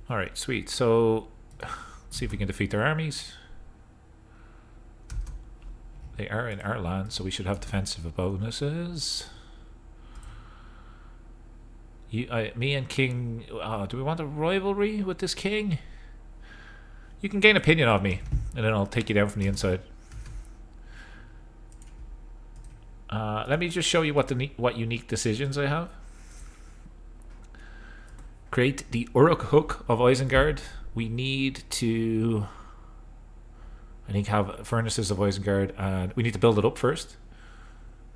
Alright, sweet. So, let's see if we can defeat their armies. They are in our land, so we should have defensive bonuses. Me and King... do we want a rivalry with this king? You can gain opinion of me, and then I'll take you down from the inside. Let me just show you what unique decisions I have. Create the Uruk hook of Isengard. We need to, I think, have furnaces of Isengard, and we need to build it up first.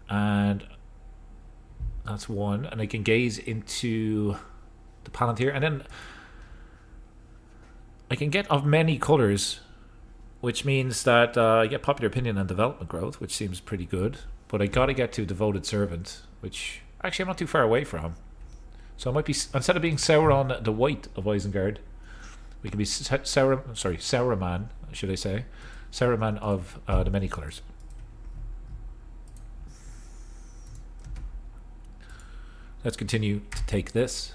And that's one. And I can gaze into the Palantir, and then I can get of many colors, which means that I get popular opinion and development growth, which seems pretty good. But I gotta get to devoted servant, which actually I'm not too far away from. So it might be, instead of being Sauron the White of Isengard, we can be Saruman, should I say, Saruman of the many colors. Let's continue to take this.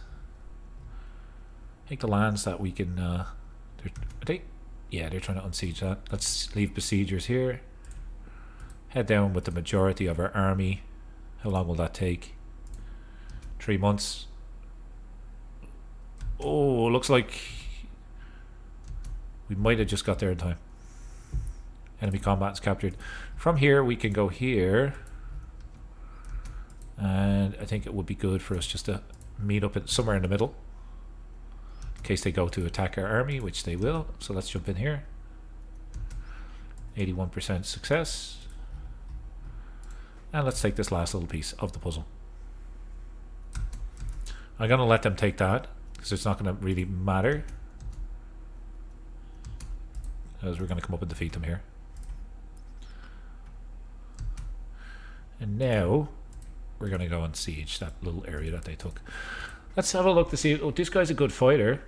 Take the lands that we can. They're trying to unsiege that. Let's leave besiegers here. Head down with the majority of our army. How long will that take? 3 months. Oh, looks like we might have just got there in time. Enemy combatants captured. From here, we can go here. And I think it would be good for us just to meet up somewhere in the middle. In case they go to attack our army, which they will. So let's jump in here. 81% success. And let's take this last little piece of the puzzle. I'm going to let them take that, because it's not going to really matter. As we're going to come up and defeat them here. And now we're going to go and siege that little area that they took. Let's have a look to see. Oh, this guy's a good fighter.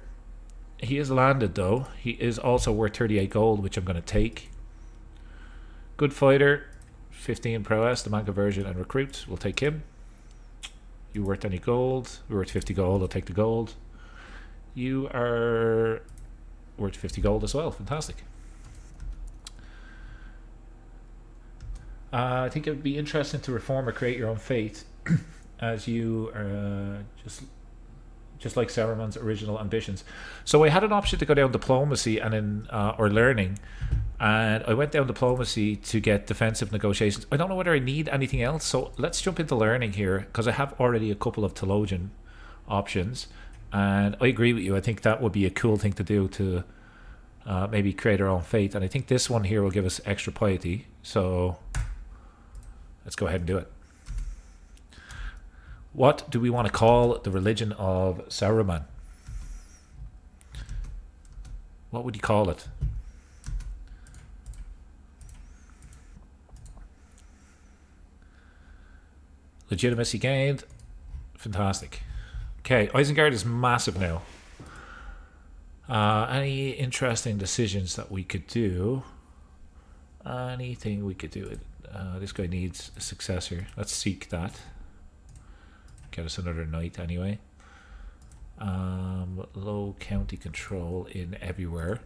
He is landed though. He is also worth 38 gold, which I'm going to take. Good fighter. 15 prowess, demand conversion and recruit. We'll take him. You worth any gold? We're worth 50 gold. I'll take the gold. You are worth 50 gold as well. Fantastic. I think it would be interesting to reform or create your own fate, as you are just like Saruman's original ambitions. So I had an option to go down diplomacy and in or learning, and I went down diplomacy to get defensive negotiations. I don't know whether I need anything else, so let's jump into learning here, because I have already a couple of theologian options, and I agree with you. I think that would be a cool thing to do to maybe create our own fate, and I think this one here will give us extra piety, so let's go ahead and do it. What do we want to call the religion of Saruman? What would you call it? Legitimacy gained. Fantastic. Okay, Isengard is massive now. Any interesting decisions that we could do? Anything we could do? This guy needs a successor. Let's seek that. Get us another knight anyway. Low county control in everywhere.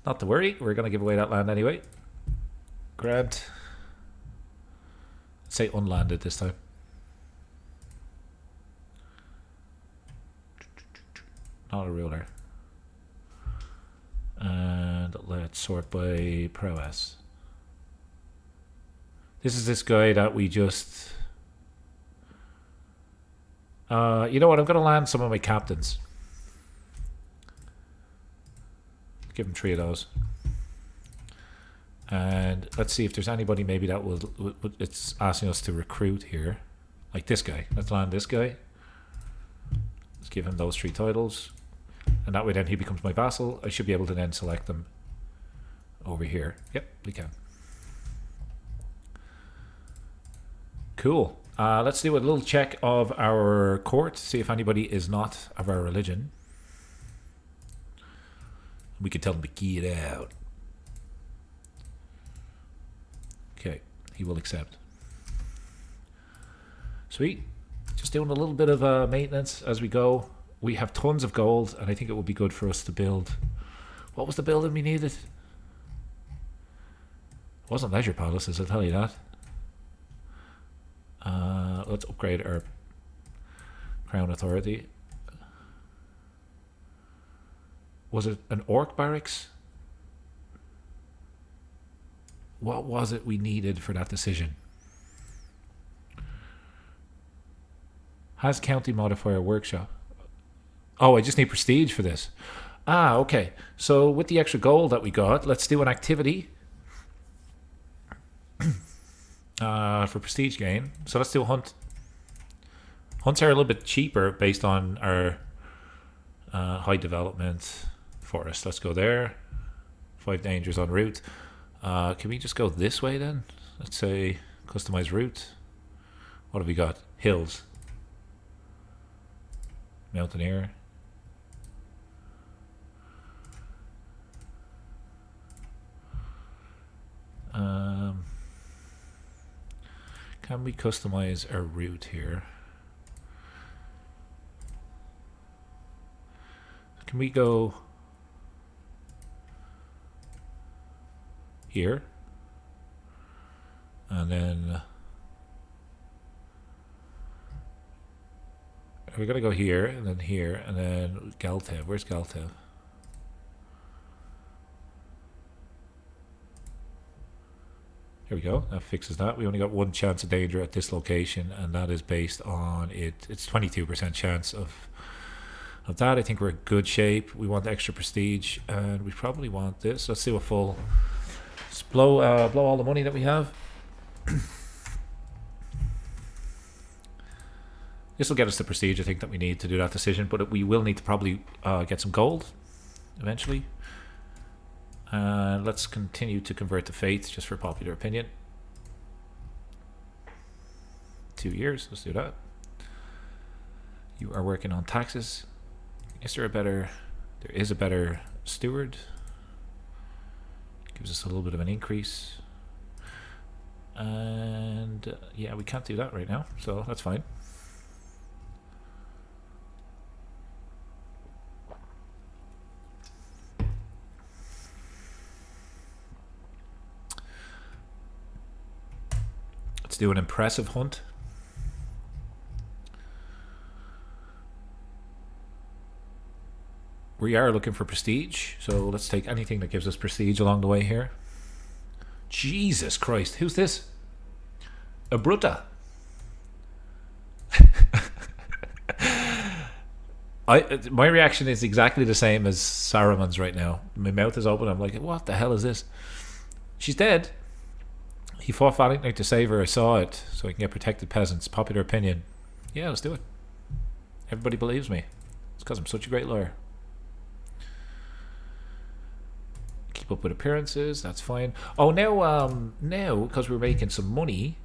Not to worry, we're going to give away that land anyway. Grant. Let's say unlanded this time. Not a ruler. And let's sort by prowess. This is this guy that we just... you know what? I'm going to land some of my captains. Give him 3 of those. And let's see if there's anybody maybe that will... It's asking us to recruit here. Like this guy. Let's land this guy. Let's give him those 3 titles. And that way then he becomes my vassal. I should be able to then select them over here. Yep, we can. Cool. Let's do a little check of our court, see if anybody is not of our religion. We can tell them to get out. Okay, he will accept. Sweet. Just doing a little bit of maintenance as we go. We have tons of gold, and I think it would be good for us to build. What was the building we needed? It wasn't leisure palaces, I'll tell you that. Let's upgrade our crown authority. Was it an orc barracks? What was it we needed for that decision? Has county modifier workshop? Oh, I just need prestige for this. Ah, okay. So with the extra gold that we got, let's do an activity for prestige gain. So let's do a hunt. Hunts are a little bit cheaper based on our high development forest. Let's go there. 5 dangers en route. Can we just go this way then? Let's say customize route. What have we got? Hills. Mountaineer. Can we customize our route here? Can we go here? And then we gotta go here, and then Galtev. Where's Galtev? Here we go. That fixes that. We only got 1 chance of danger at this location, and that is based on it. It's 22% chance of that. I think we're in good shape. We want extra prestige, and we probably want this. Let's do a full. Let's blow all the money that we have. This will get us the prestige I think that we need to do that decision, but we will need to probably get some gold eventually. Let's continue to convert to faith just for popular opinion. 2 years, let's do that. You are working on taxes. Is there a better? There is a better steward. Gives us a little bit of an increase. And yeah, we can't do that right now, so that's fine. Let's do an impressive hunt. We are looking for prestige, so let's take anything that gives us prestige along the way here. Jesus Christ, who's this? A Bruta. My reaction is exactly the same as Saruman's right now. My mouth is open. I'm like, what the hell is this? She's dead. He fought valiantly to save her. I saw it, so he can get protected peasants. Popular opinion. Yeah, let's do it. Everybody believes me. It's because I'm such a great lawyer. Keep up with appearances. That's fine. Oh, now because we're making some money,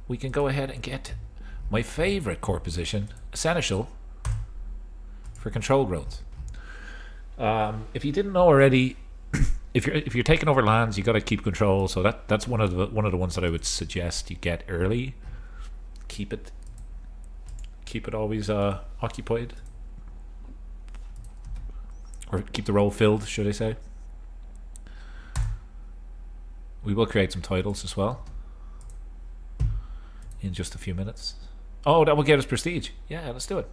we can go ahead and get my favorite core position, Seneschal, for control growth. If you didn't know already. If you're taking over lands, you got to keep control. So that's one of the ones that I would suggest you get early. Keep it always occupied, or keep the role filled, should I say? We will create some titles as well in just a few minutes. Oh, that will get us prestige. Yeah, let's do it.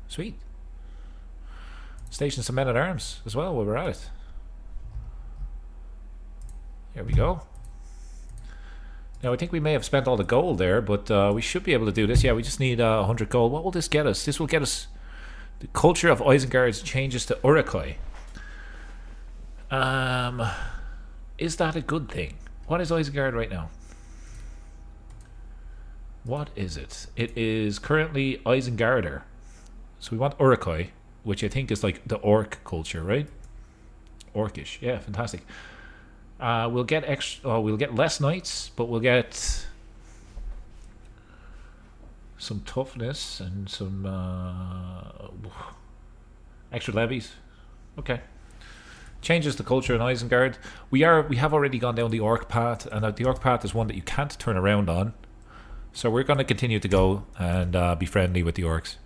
Sweet. Station some men at arms as well while we're at it. There we go. Now I think we may have spent all the gold there, but we should be able to do this. Yeah, we just need 100 gold. What will this get us? This will get us the culture of Isengard's changes to Uruk-hai. Is that a good thing? What is Isengard right now? What is it? It is currently Isengarder. So we want Uruk-hai, which I think is like the orc culture, right? Orcish, yeah, fantastic. We'll get extra. Oh, we'll get less knights, but we'll get some toughness and some extra levies. Okay, changes the culture in Isengard. We have already gone down the orc path, and the orc path is one that you can't turn around on. So we're going to continue to go and be friendly with the orcs.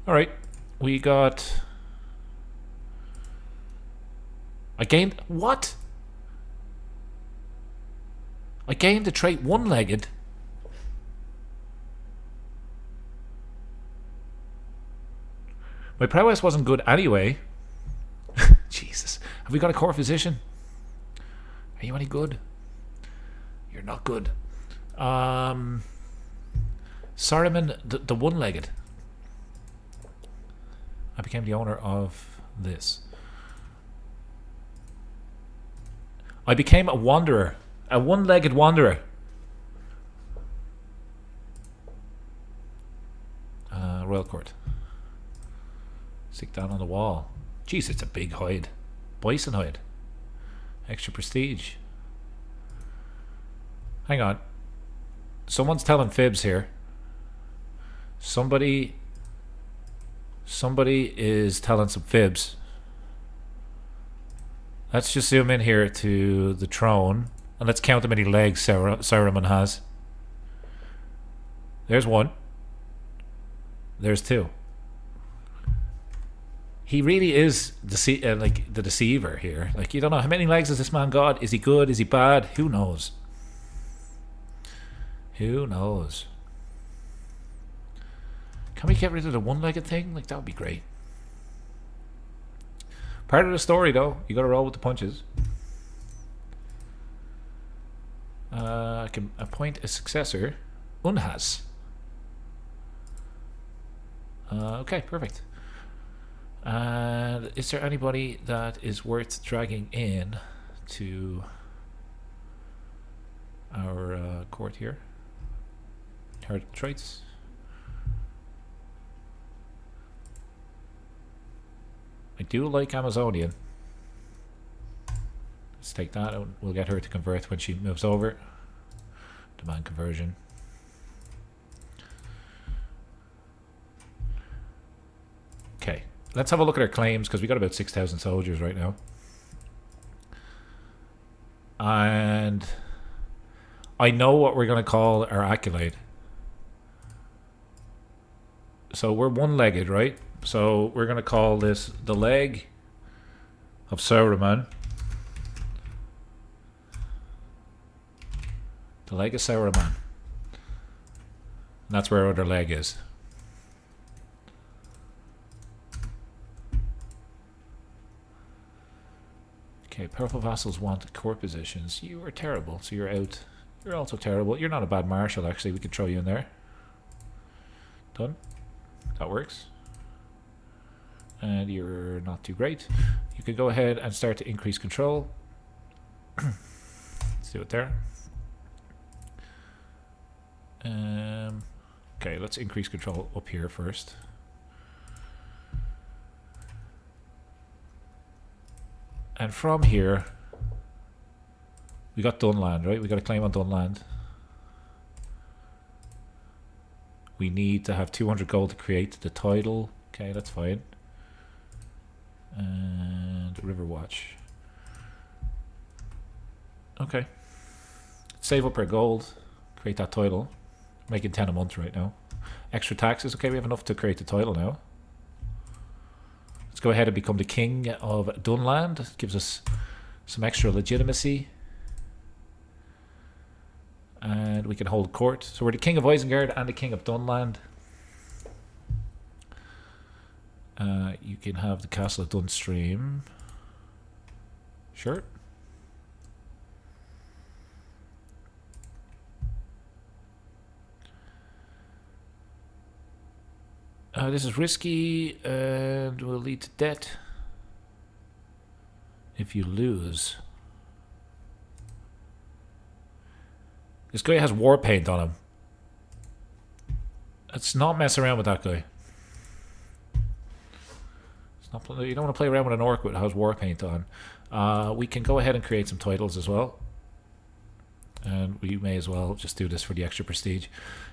All right, we got I gained... What? I gained the trait one-legged. My prowess wasn't good anyway. Jesus. Have we got a core physician? Are you any good? You're not good. Saruman, the one-legged. I became the owner of this. I became a wanderer. A one-legged wanderer. Royal Court. Stick down on the wall. Jeez, it's a big hide. Bison hide. Extra prestige. Hang on. Someone's telling fibs here. Somebody is telling some fibs. Let's just zoom in here to the throne. And let's count how many legs Saruman has. There's one. There's two. He really is like the deceiver here. Like, you don't know how many legs has this man got. Is he good? Is he bad? Who knows? Who knows? Can we get rid of the one-legged thing? Like, that would be great. Part of the story, though. You got to roll with the punches. I can appoint a successor. Unhas. Okay, perfect. And is there anybody that is worth dragging in to our court here? Inherited traits. I do like Amazonian. Let's take that and we'll get her to convert when she moves over. Demand conversion. Okay, let's have a look at our claims because we got about 6,000 soldiers right now. And I know what we're going to call our accolade. So we're one-legged, right? So we're going to call this the leg of Saruman. The leg of Saruman. And that's where our other leg is. Okay, powerful vassals want court positions. You are terrible, so you're out. You're also terrible. You're not a bad marshal, actually. We could throw you in there. Done. That works. And you're not too great. You can go ahead and start to increase control. Let's do it there. Okay, let's increase control up here first. And from here, we got Dunland, right? We got a claim on Dunland. We need to have 200 gold to create the title. Okay, that's fine. And Riverwatch. Okay. Save up our gold. Create that title. Making 10 a month right now. Extra taxes. Okay, we have enough to create the title now. Let's go ahead and become the king of Dunland. Gives us some extra legitimacy. And we can hold court. So we're the king of Isengard and the king of Dunland. You can have the castle of Dunstream. Sure. This is risky and will lead to debt if you lose. This guy has war paint on him. Let's not mess around with that guy. It's not, you don't want to play around with an orc that has war paint on. We can go ahead and create some titles as well. And we may as well just do this for the extra prestige.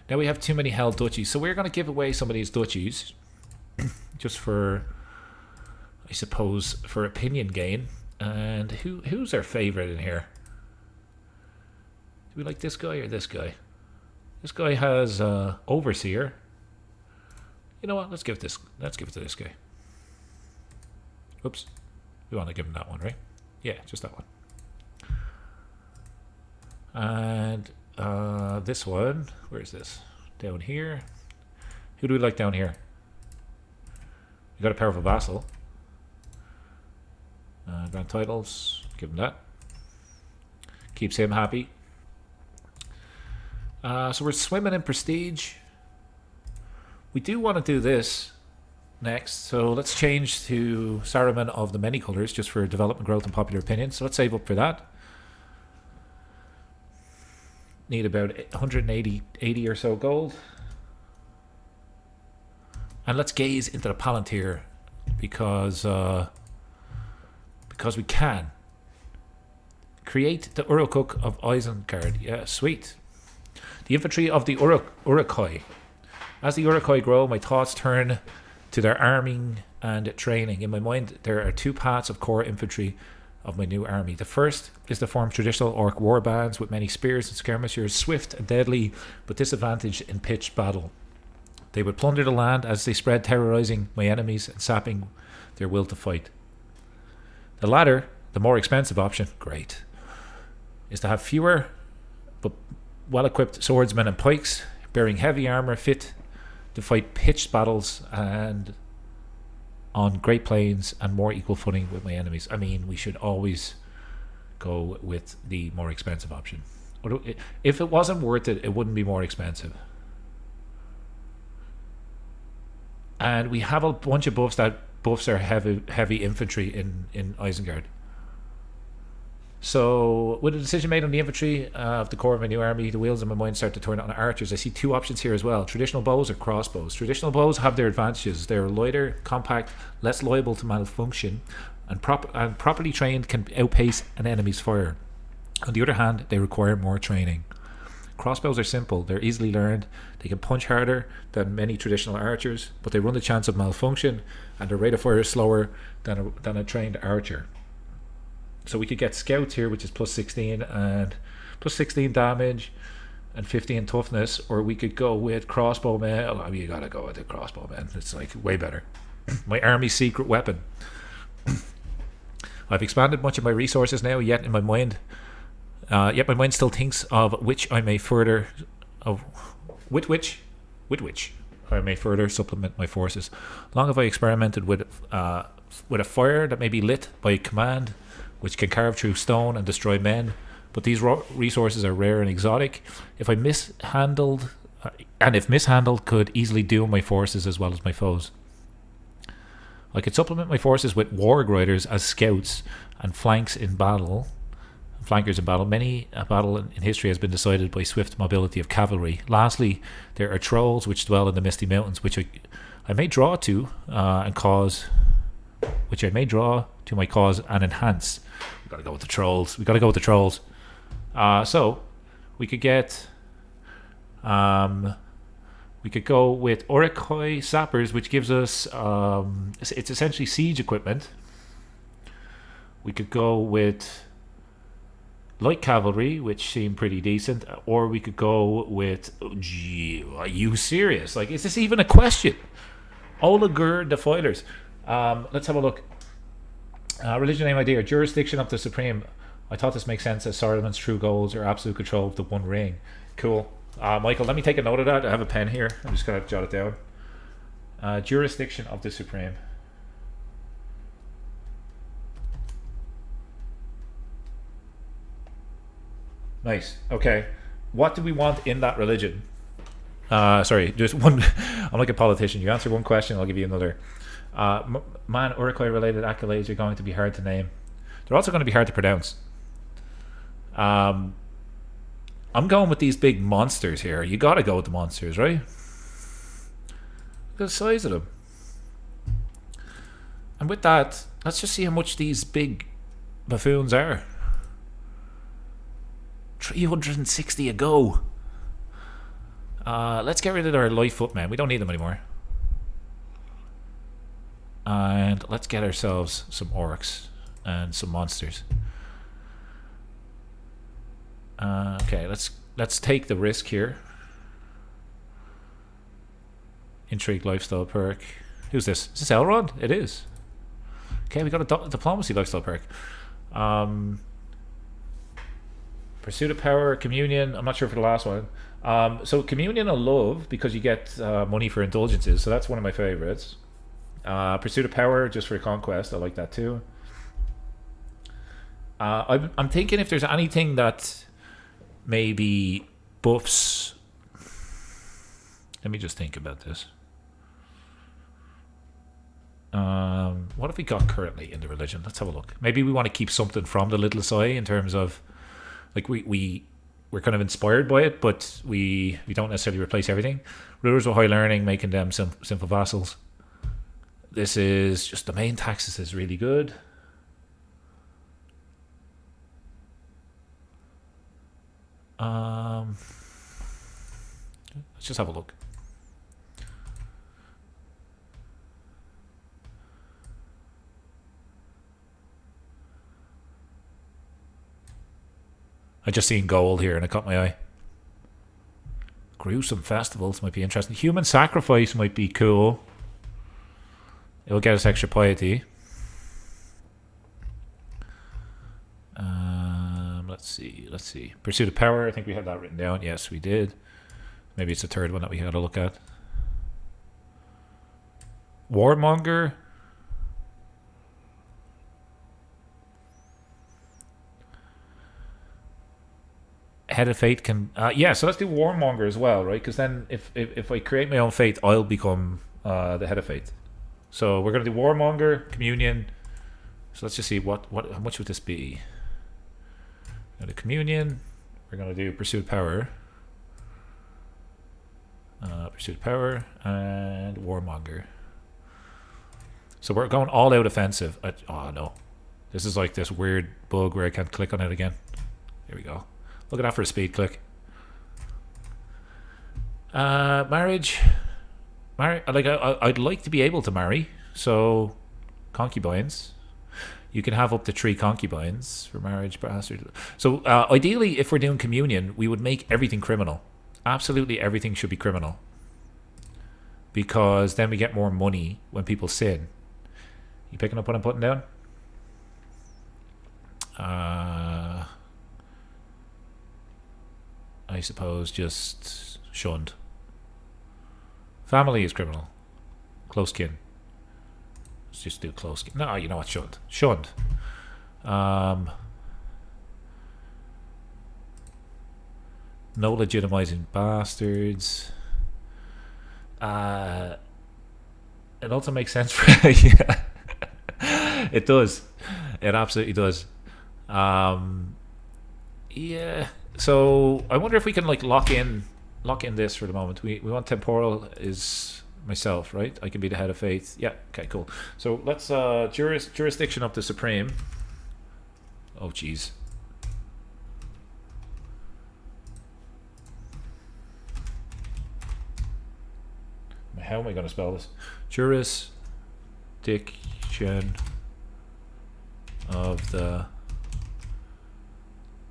Now we have too many held duchies, so we're going to give away some of these duchies. Just for, I suppose, for opinion gain. And who's our favourite in here? Do we like this guy or this guy? This guy has Overseer. You know what? Let's give it to this guy. Oops. We want to give him that one, right? Yeah, just that one. And this one, where is this? Down here. Who do we like down here? We got a powerful vassal. Grand titles, give him that. Keeps him happy. So we're swimming in prestige. We do want to do this next, so let's change to Saruman of the Many Colors just for development, growth, and popular opinion. So let's save up for that. Need about 180 or so gold. And let's gaze into the Palantir because we can. Create the Urukuk of Isengard. Yeah, sweet. The infantry of the Urukoi. As the Urukoi grow, my thoughts turn to their arming and training. In my mind, there are two paths of core infantry of my new army. The first is to form traditional orc war bands with many spears and skirmishers, swift and deadly, but disadvantaged in pitched battle. They would plunder the land as they spread, terrorizing my enemies and sapping their will to fight. The latter, the more expensive option, great, is to have fewer but well-equipped swordsmen and pikes, bearing heavy armor fit to fight pitched battles and on great plains and more equal footing with my enemies. I mean, we should always go with the more expensive option. If it wasn't worth it, it wouldn't be more expensive. And we have a bunch of buffs that buffs our heavy infantry in Isengard. So, with a decision made on the infantry of the core of my new army, the wheels in my mind start to turn on archers. I see two options here as well: traditional bows or crossbows. Traditional bows have their advantages. They're lighter, compact, less liable to malfunction, and properly trained can outpace an enemy's fire. On the other hand, they require more training. Crossbows are simple, they're easily learned, they can punch harder than many traditional archers, but they run the chance of malfunction, and their rate of fire is slower than a trained archer. So we could get scouts here, which is plus 16 and plus 16 damage and 15 toughness, or we could go with crossbowmen. Oh, you gotta go with the crossbowmen. It's like way better. My army's secret weapon. I've expanded much of my resources now, yet my mind still thinks of which I may further I may further supplement my forces. Long have I experimented with a fire that may be lit by command, which can carve through stone and destroy men, but these resources are rare and exotic. If mishandled, could easily doom my forces as well as my foes. I could supplement my forces with warg riders as scouts and flankers in battle. Many a battle in history has been decided by swift mobility of cavalry. Lastly, there are trolls which dwell in the misty mountains, which I may draw to my cause and enhance. We gotta go with the trolls. So we could get we could go with Urukoi sappers, which gives us it's essentially siege equipment. We could go with light cavalry, which seem pretty decent, or we could go with are you serious? Like, is this even a question? Olagur the Foilers. Let's have a look. Religion, name, idea, jurisdiction of the Supreme. I thought this makes sense as Saruman's true goals are absolute control of the One Ring. Cool. Michael, let me take a note of that. I have a pen here. I'm just going to jot it down. Jurisdiction of the Supreme. Nice. Okay. What do we want in that religion? Sorry, just one. I'm like a politician. You answer one question, I'll give you another. Man, Urukoi related accolades are going to be hard to name. They're also going to be hard to pronounce. I'm going with these big monsters here. You got to go with the monsters, right? Look at the size of them. And with that, let's just see how much these big buffoons are. 360 a go. Let's get rid of our light footmen. We don't need them anymore. And let's get ourselves some orcs and some monsters. Okay, let's take the risk here. Intrigue lifestyle perk. Who's this? Is this Elrond? It is. Okay, we got a diplomacy lifestyle perk. Um, Pursuit of Power, Communion. I'm not sure for the last one. So Communion I love because you get money for indulgences, so that's one of my favorites. Pursuit of Power, just for conquest, I like that too. I'm thinking if there's anything that maybe buffs. Let me just think about this. What have we got currently in the religion? Let's have a look. Maybe we want to keep something from the littlest eye in terms of, like, we're kind of inspired by it, but we don't necessarily replace everything. Rulers with high learning, making them simple vassals. This is just the main taxes is really good. Let's just have a look. I just seen gold here and it caught my eye. Gruesome festivals might be interesting. Human sacrifice might be cool. It'll get us extra piety. Let's see. Pursuit of Power, I think we had that written down. Yes, we did. Maybe it's the third one that we had to look at. Warmonger. Head of Fate can... yeah, so let's do Warmonger as well, right? Because then if I create my own fate, I'll become the Head of Fate. So we're going to do Warmonger, Communion. So let's just see how much would this be? We're going to Communion. We're going to do Pursuit of Power. Pursuit of Power and Warmonger. So we're going all out offensive. Oh no. This is like this weird bug where I can't click on it again. Here we go. Look at that for a speed click. Marriage. I'd like to be able to marry. So, concubines. You can have up to 3 concubines for marriage. So, ideally, if we're doing communion, we would make everything criminal. Absolutely everything should be criminal. Because then we get more money when people sin. You picking up what I'm putting down? I suppose just shunned. Family is criminal. Close kin. Let's just do close kin. No, you know what? Shunned. Shunned. No legitimizing bastards. It also makes sense for... yeah. It does. It absolutely does. Yeah. So I wonder if we can like lock in this for the moment. We want temporal is myself, right? I can be the Head of Faith. Yeah. Okay. Cool. So let's jurisdiction of the Supreme. Oh jeez. How am I going to spell this? Jurisdiction of the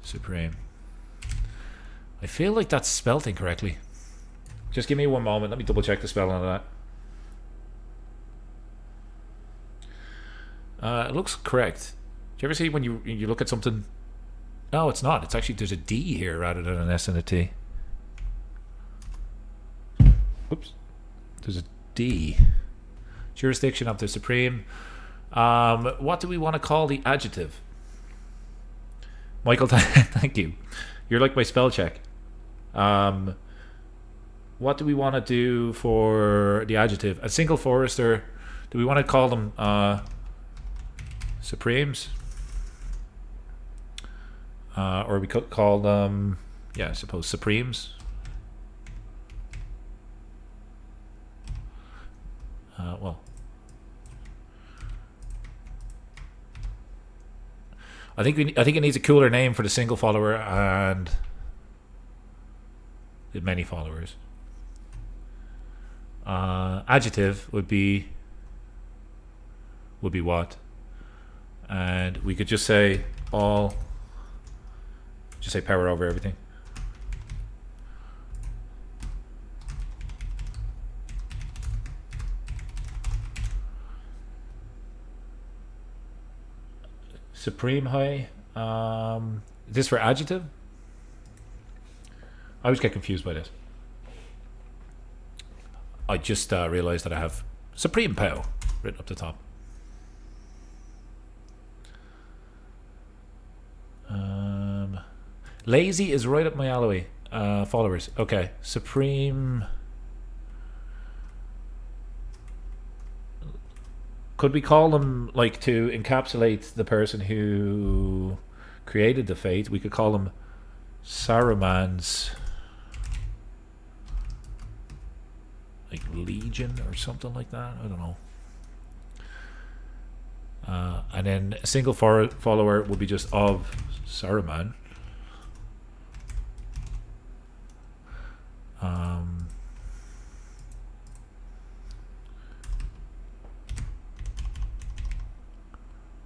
Supreme. I feel like that's spelled incorrectly. Just give me one moment. Let me double check the spelling of that. It looks correct. Do you ever see when you look at something? No, it's not. It's actually there's a D here rather than an S and a T. Oops. There's a D. Jurisdiction of the Supreme. What do we want to call the adjective? Michael, thank you. You're like my spell check. What do we want to do for the adjective? A single forester. Do we want to call them supremes? Or we could call them, yeah, I suppose supremes. Well, I think it needs a cooler name for the single follower and the many followers. Adjective would be what? And we could just say all. Just say power over everything. Supreme high. Is this for adjective? I always get confused by this. I just realized that I have Supreme Pow written up the top. Lazy is right up my alley. Followers. Okay. Supreme. Could we call them, like, to encapsulate the person who created the fate? We could call them Saruman's, like, Legion or something like that. I don't know. And then a single follower would be just of Saruman.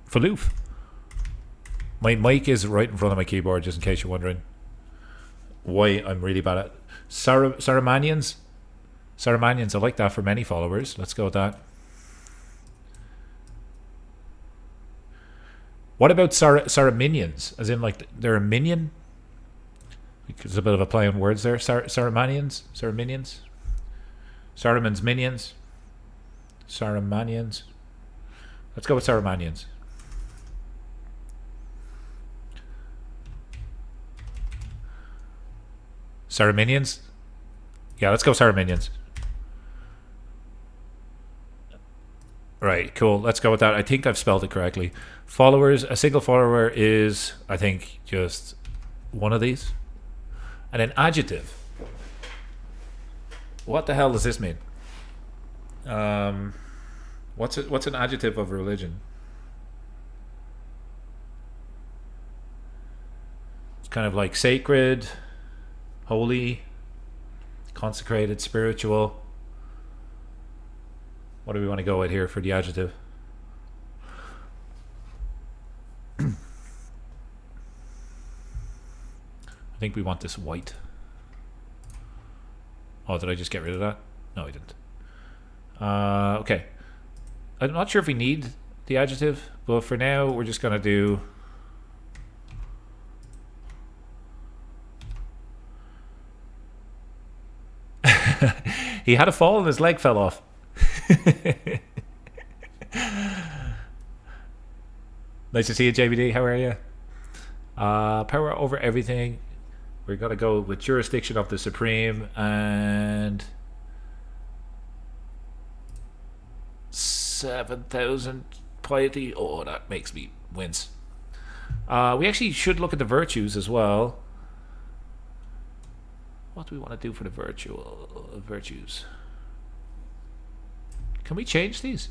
Faloof. My mic is right in front of my keyboard, just in case you're wondering why I'm really bad at Sarumanians. Sarumanians, I like that for many followers. Let's go with that. What about Saruminians? As in, like, they're a minion? There's a bit of a play on words there. Sarumanians? Saruminians? Saruman's minions? Sarumanians? Let's go with Sarumanians. Saruminians? Yeah, let's go Saruminians. Right, cool. Let's go with that. I think I've spelled it correctly. Followers, a single follower is, I think, just one of these. And an adjective. What the hell does this mean? What's an adjective of religion? It's kind of like sacred, holy, consecrated, spiritual. What do we want to go with here for the adjective? I think we want this white. Oh, did I just get rid of that? No, I didn't. Okay. I'm not sure if we need the adjective, but for now we're just going to do... He had a fall and his leg fell off. Nice to see you, JBD. How are you? Power over everything. We're going to go with jurisdiction of the Supreme and 7,000 piety. Oh, that makes me wince. We actually should look at the virtues as well. What do we want to do for the virtues? Can we change these?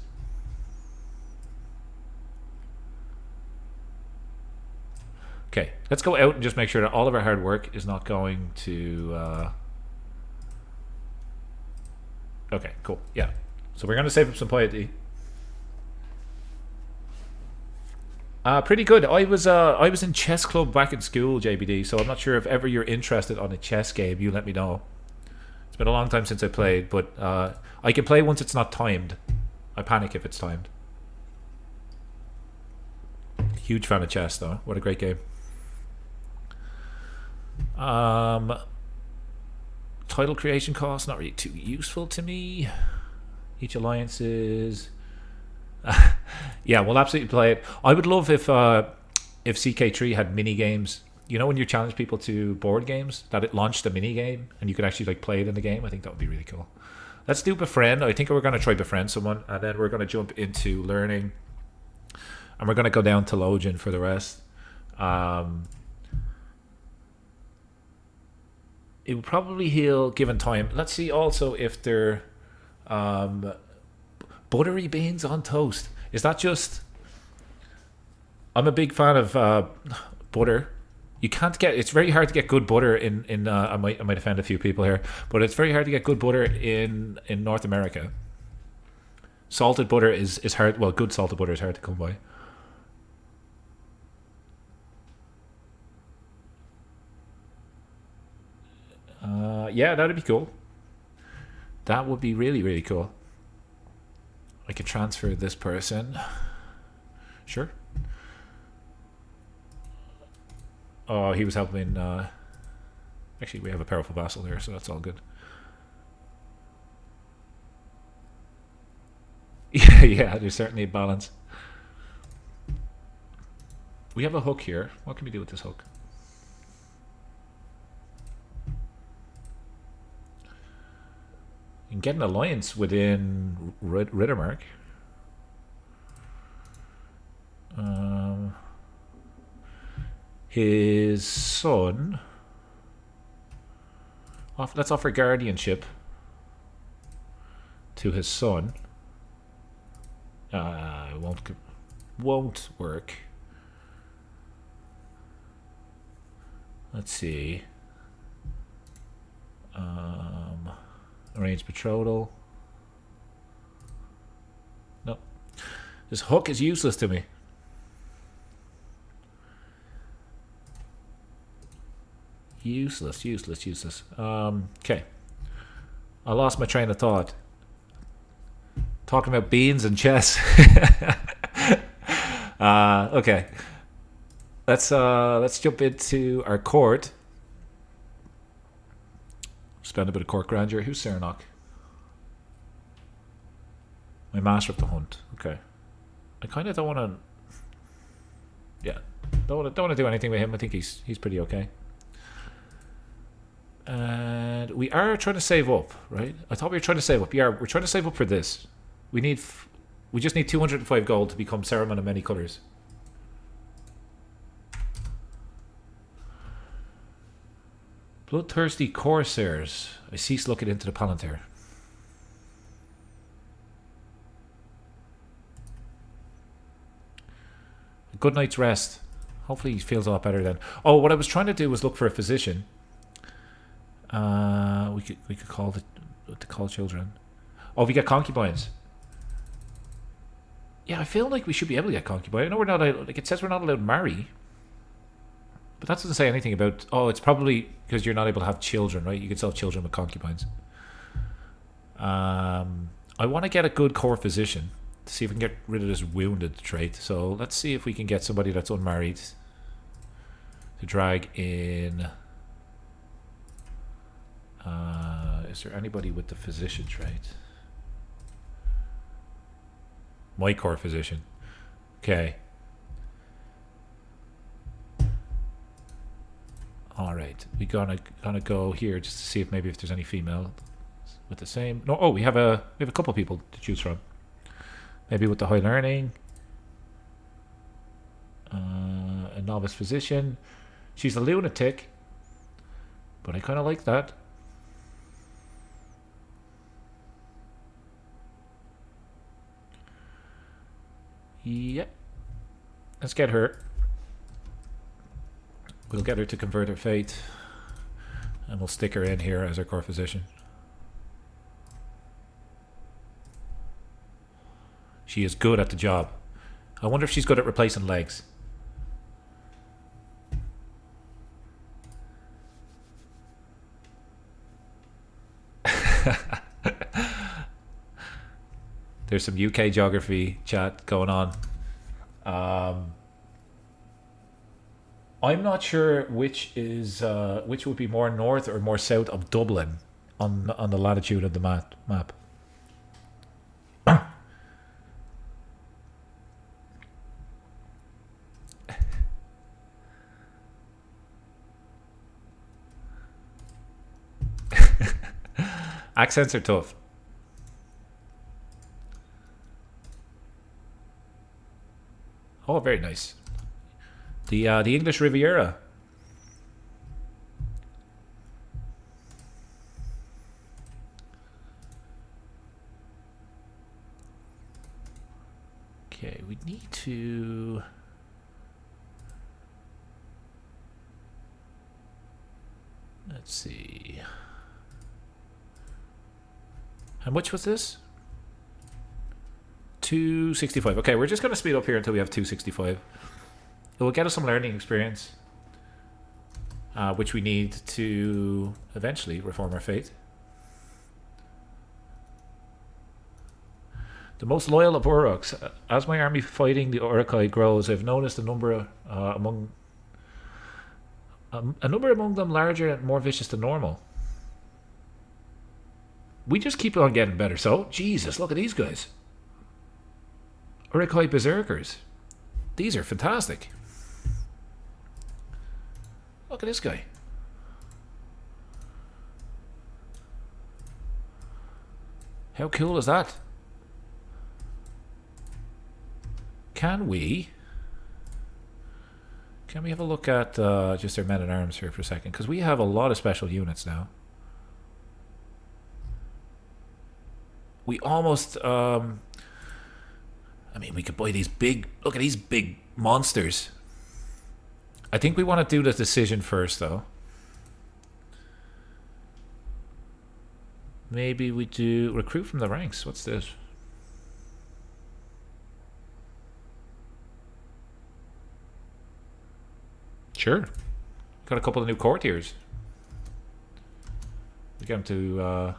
Okay, let's go out and just make sure that all of our hard work is not going to... Okay, cool. Yeah. So we're going to save up some piety. Pretty good. I was in chess club back in school, JBD, so I'm not sure if ever you're interested on a chess game, you let me know. It's been a long time since I played, but I can play once it's not timed. I panic if it's timed. Huge fan of chess, though. What a great game. Title creation cost, not really too useful to me. Each alliance is... yeah, we'll absolutely play it. I would love if CK3 had mini games. You know when you challenge people to board games, that it launched a mini game and you could actually like play it in the game. I think that would be really cool. Let's do befriend. I think we're going to try befriend someone, and then we're going to jump into learning, and we're going to go down to Login for the rest. It will probably heal given time. Let's see also if they're buttery beans on toast. Is that just... I'm a big fan of butter. You can't get... It's very hard to get good butter in I might offend a few people here, but it's very hard to get good butter in North America. Salted butter is hard. Well, good salted butter is hard to come by. Yeah, that'd be cool. That would be really, really cool. I could transfer this person. Sure. Oh, he was helping. Actually, we have a powerful vassal there, so that's all good. Yeah, there's certainly a balance. We have a hook here. What can we do with this hook? You can get an alliance within Rittermark. His son. Let's offer guardianship to his son. It won't work. Let's see. Arrange betrothal. Nope. This hook is useless to me. Useless. Okay. I lost my train of thought. Talking about beans and chess. Okay. Let's jump into our court. Spend a bit of court grandeur. Who's Cernok? My master of the hunt. Okay. I kind of don't want to. Yeah, don't want to do anything with him. I think he's pretty okay. And we are trying to save up, right? I thought we were trying to save up. Yeah, we're trying to save up for this. We just need 205 gold to become Saruman of many colors. Bloodthirsty Corsairs. I cease looking into the Palantir. A good night's rest. Hopefully he feels a lot better then. Oh, what I was trying to do was look for a physician. We could call to call children. Oh, we get concubines. Yeah, I feel like we should be able to get concubines. I know we're not allowed, like it says we're not allowed to marry. But that doesn't say anything about... Oh, it's probably because you're not able to have children, right? You can still have children with concubines. I want to get a good core physician to see if we can get rid of this wounded trait. So let's see if we can get somebody that's unmarried to drag in... is there anybody with the physician trait? My core physician. Okay. Alright, we gonna go here just to see if maybe if there's any female with the same. No, oh, we have a couple people to choose from. Maybe with the high learning. A novice physician. She's a lunatic, but I kind of like that. Yep. Let's get her. We'll get her to convert her fate. And we'll stick her in here as our core physician. She is good at the job. I wonder if she's good at replacing legs. There's some UK geography chat going on. I'm not sure which would be more north or more south of Dublin on the latitude of the map. Accents are tough. Oh, very nice. The English Riviera. Okay, we need to... Let's see. How much was this? 265. Okay, we're just going to speed up here until we have 265. It will get us some learning experience, which we need to eventually reform our fate. The most loyal of Uruks. As my army fighting the Urukai grows, I've noticed a number among A number among them larger and more vicious than normal. We just keep on getting better. So, Jesus, look at these guys. Uruk-hai Berserkers. These are fantastic. Look at this guy. How cool is that? Can we have a look at just their men-at-arms here for a second? Because we have a lot of special units now. We almost... I mean, we could buy these big... Look at these big monsters. I think we want to do the decision first, though. Maybe we do recruit from the ranks. What's this? Sure. Got a couple of new courtiers. We get them to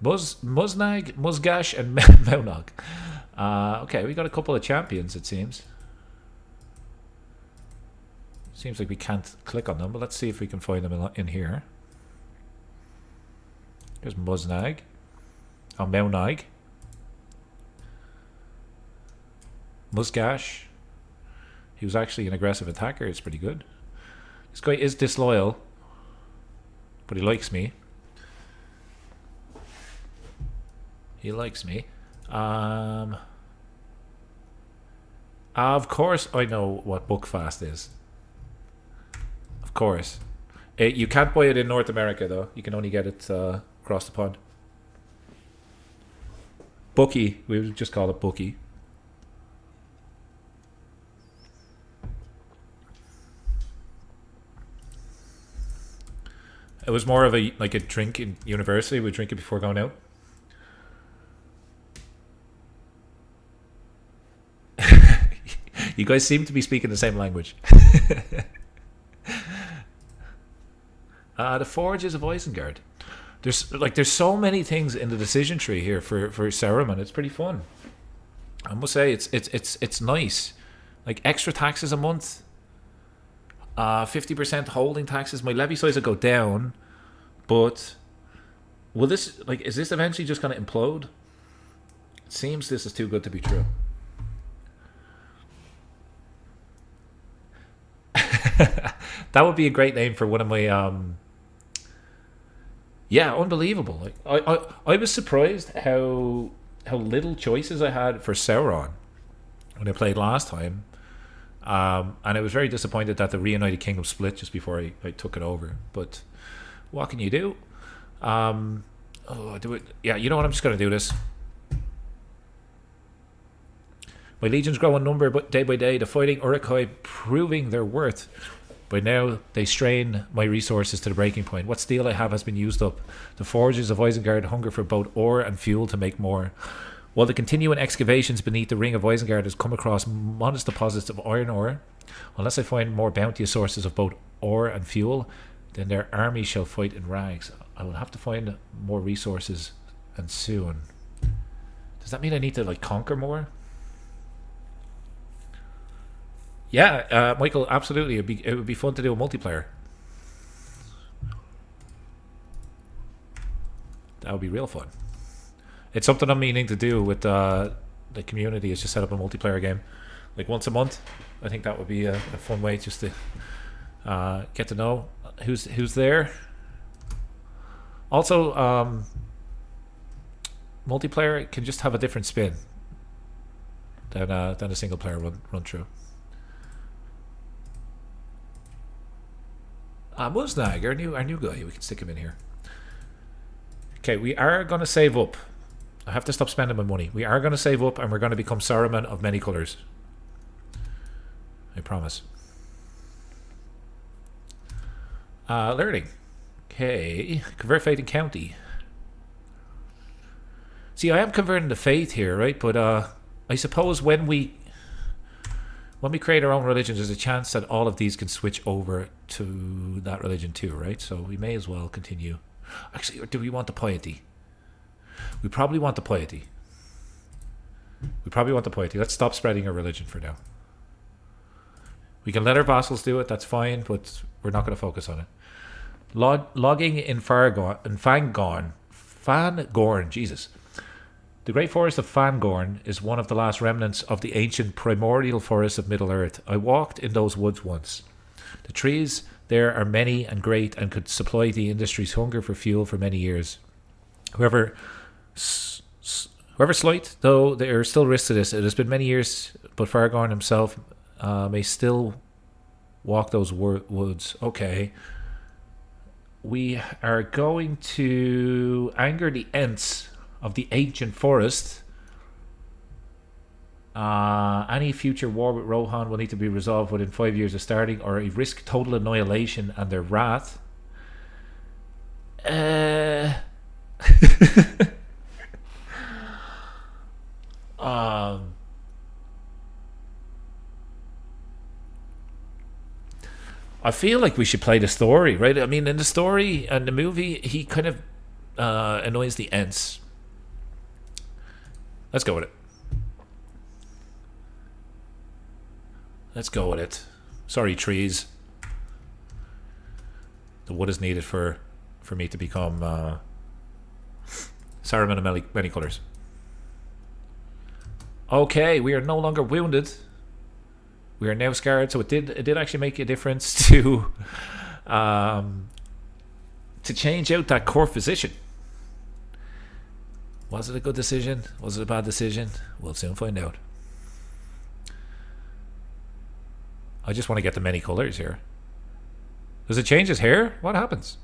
Muznag, Muzgash, and Meunog. Okay, we got a couple of champions, it seems. Seems like we can't click on them, but let's see if we can find them in here. Here's Muznag. Oh, Meunog. Muzgash. He was actually an aggressive attacker. It's pretty good. This guy is disloyal, but he likes me. He likes me. Of course I know what Bookfast is. Of course. You can't buy it in North America, though. You can only get it across the pond. Bookie. We would just call it Bookie. It was more of a drink in university. We'd drink it before going out. You guys seem to be speaking the same language. The Forges of Isengard. There's so many things in the decision tree here for Saruman. It's pretty fun. I must say it's nice. Like extra taxes a month. 50% holding taxes. My levy size will go down, but will this is this eventually just going to implode? It seems this is too good to be true. That would be a great name for one of my yeah, unbelievable. I was surprised how little choices I had for Sauron when I played last time. And I was very disappointed that the Reunited Kingdom split just before I took it over. But what can you do? Do it. Yeah, you know what? I'm just going to do this. My legions grow in number but day by day. The fighting Uruk-hai proving their worth. By now, they strain my resources to the breaking point. What steel I have has been used up. The forges of Isengard hunger for both ore and fuel to make more. While the continuing excavations beneath the ring of Isengard has come across modest deposits of iron ore, unless I find more bounteous sources of both ore and fuel, then their army shall fight in rags. I will have to find more resources, and soon. Does that mean I need to conquer more? Yeah, Michael, absolutely. It would be fun to do a multiplayer. That would be real fun. It's something I'm meaning to do with the community, is just set up a multiplayer game once a month. I think that would be a fun way just to get to know who's there. Also, multiplayer can just have a different spin than a single player run through. Muznag, our new guy. We can stick him in here. Okay, we are going to save up. I have to stop spending my money. We are going to save up, and we're going to become Saruman of many colours. I promise. Learning. Okay. Convert faith in county. See, I am converting to faith here, right? But I suppose when we create our own religions, there's a chance that all of these can switch over to that religion too, right? So we may as well continue. Actually, or do we want the piety? We probably want the piety. Let's stop spreading our religion for now. We can let our vassals do it, that's fine, but we're not going to focus on it. Logging in Fangorn, Jesus. The Great Forest of Fangorn is one of the last remnants of the ancient primordial forests of Middle-earth. I walked in those woods once. The trees there are many and great and could supply the industry's hunger for fuel for many years. However slight, though there are still risks to this. It has been many years, but Fargorn himself may still walk those woods. Okay. We are going to anger the Ents of the ancient forest. Any future war with Rohan will need to be resolved within 5 years of starting, or a risk total annihilation and their wrath. I feel like we should play the story, right? I mean, in the story and the movie, he kind of annoys the Ents. Let's go with it. Let's go with it. Sorry, trees. The wood is needed for me to become Saruman of many colors. Okay, we are no longer wounded. We are now scarred, so it did actually make a difference to change out that core physician. Was it a good decision? Was it a bad decision? We'll soon find out. I just want to get the many colors here. Does it change his hair? What happens?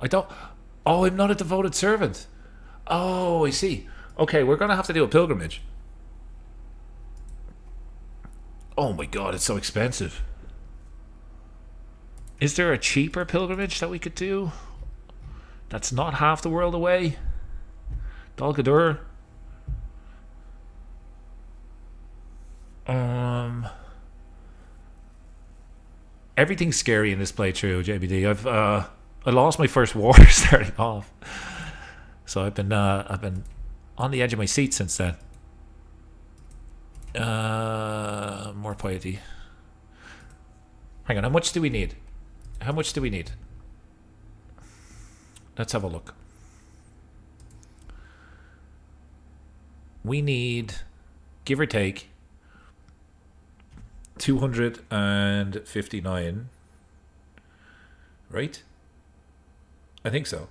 I don't... Oh, I'm not a devoted servant. Oh, I see. Okay, we're going to have to do a pilgrimage. Oh my god, it's so expensive. Is there a cheaper pilgrimage that we could do? That's not half the world away? Dol Guldur. Everything's scary in this playthrough, JBD. I lost my first war starting off, so I've been on the edge of my seat since then. More piety. Hang on, how much do we need? How much do we need? Let's have a look. We need, give or take, 259. Right? I think so.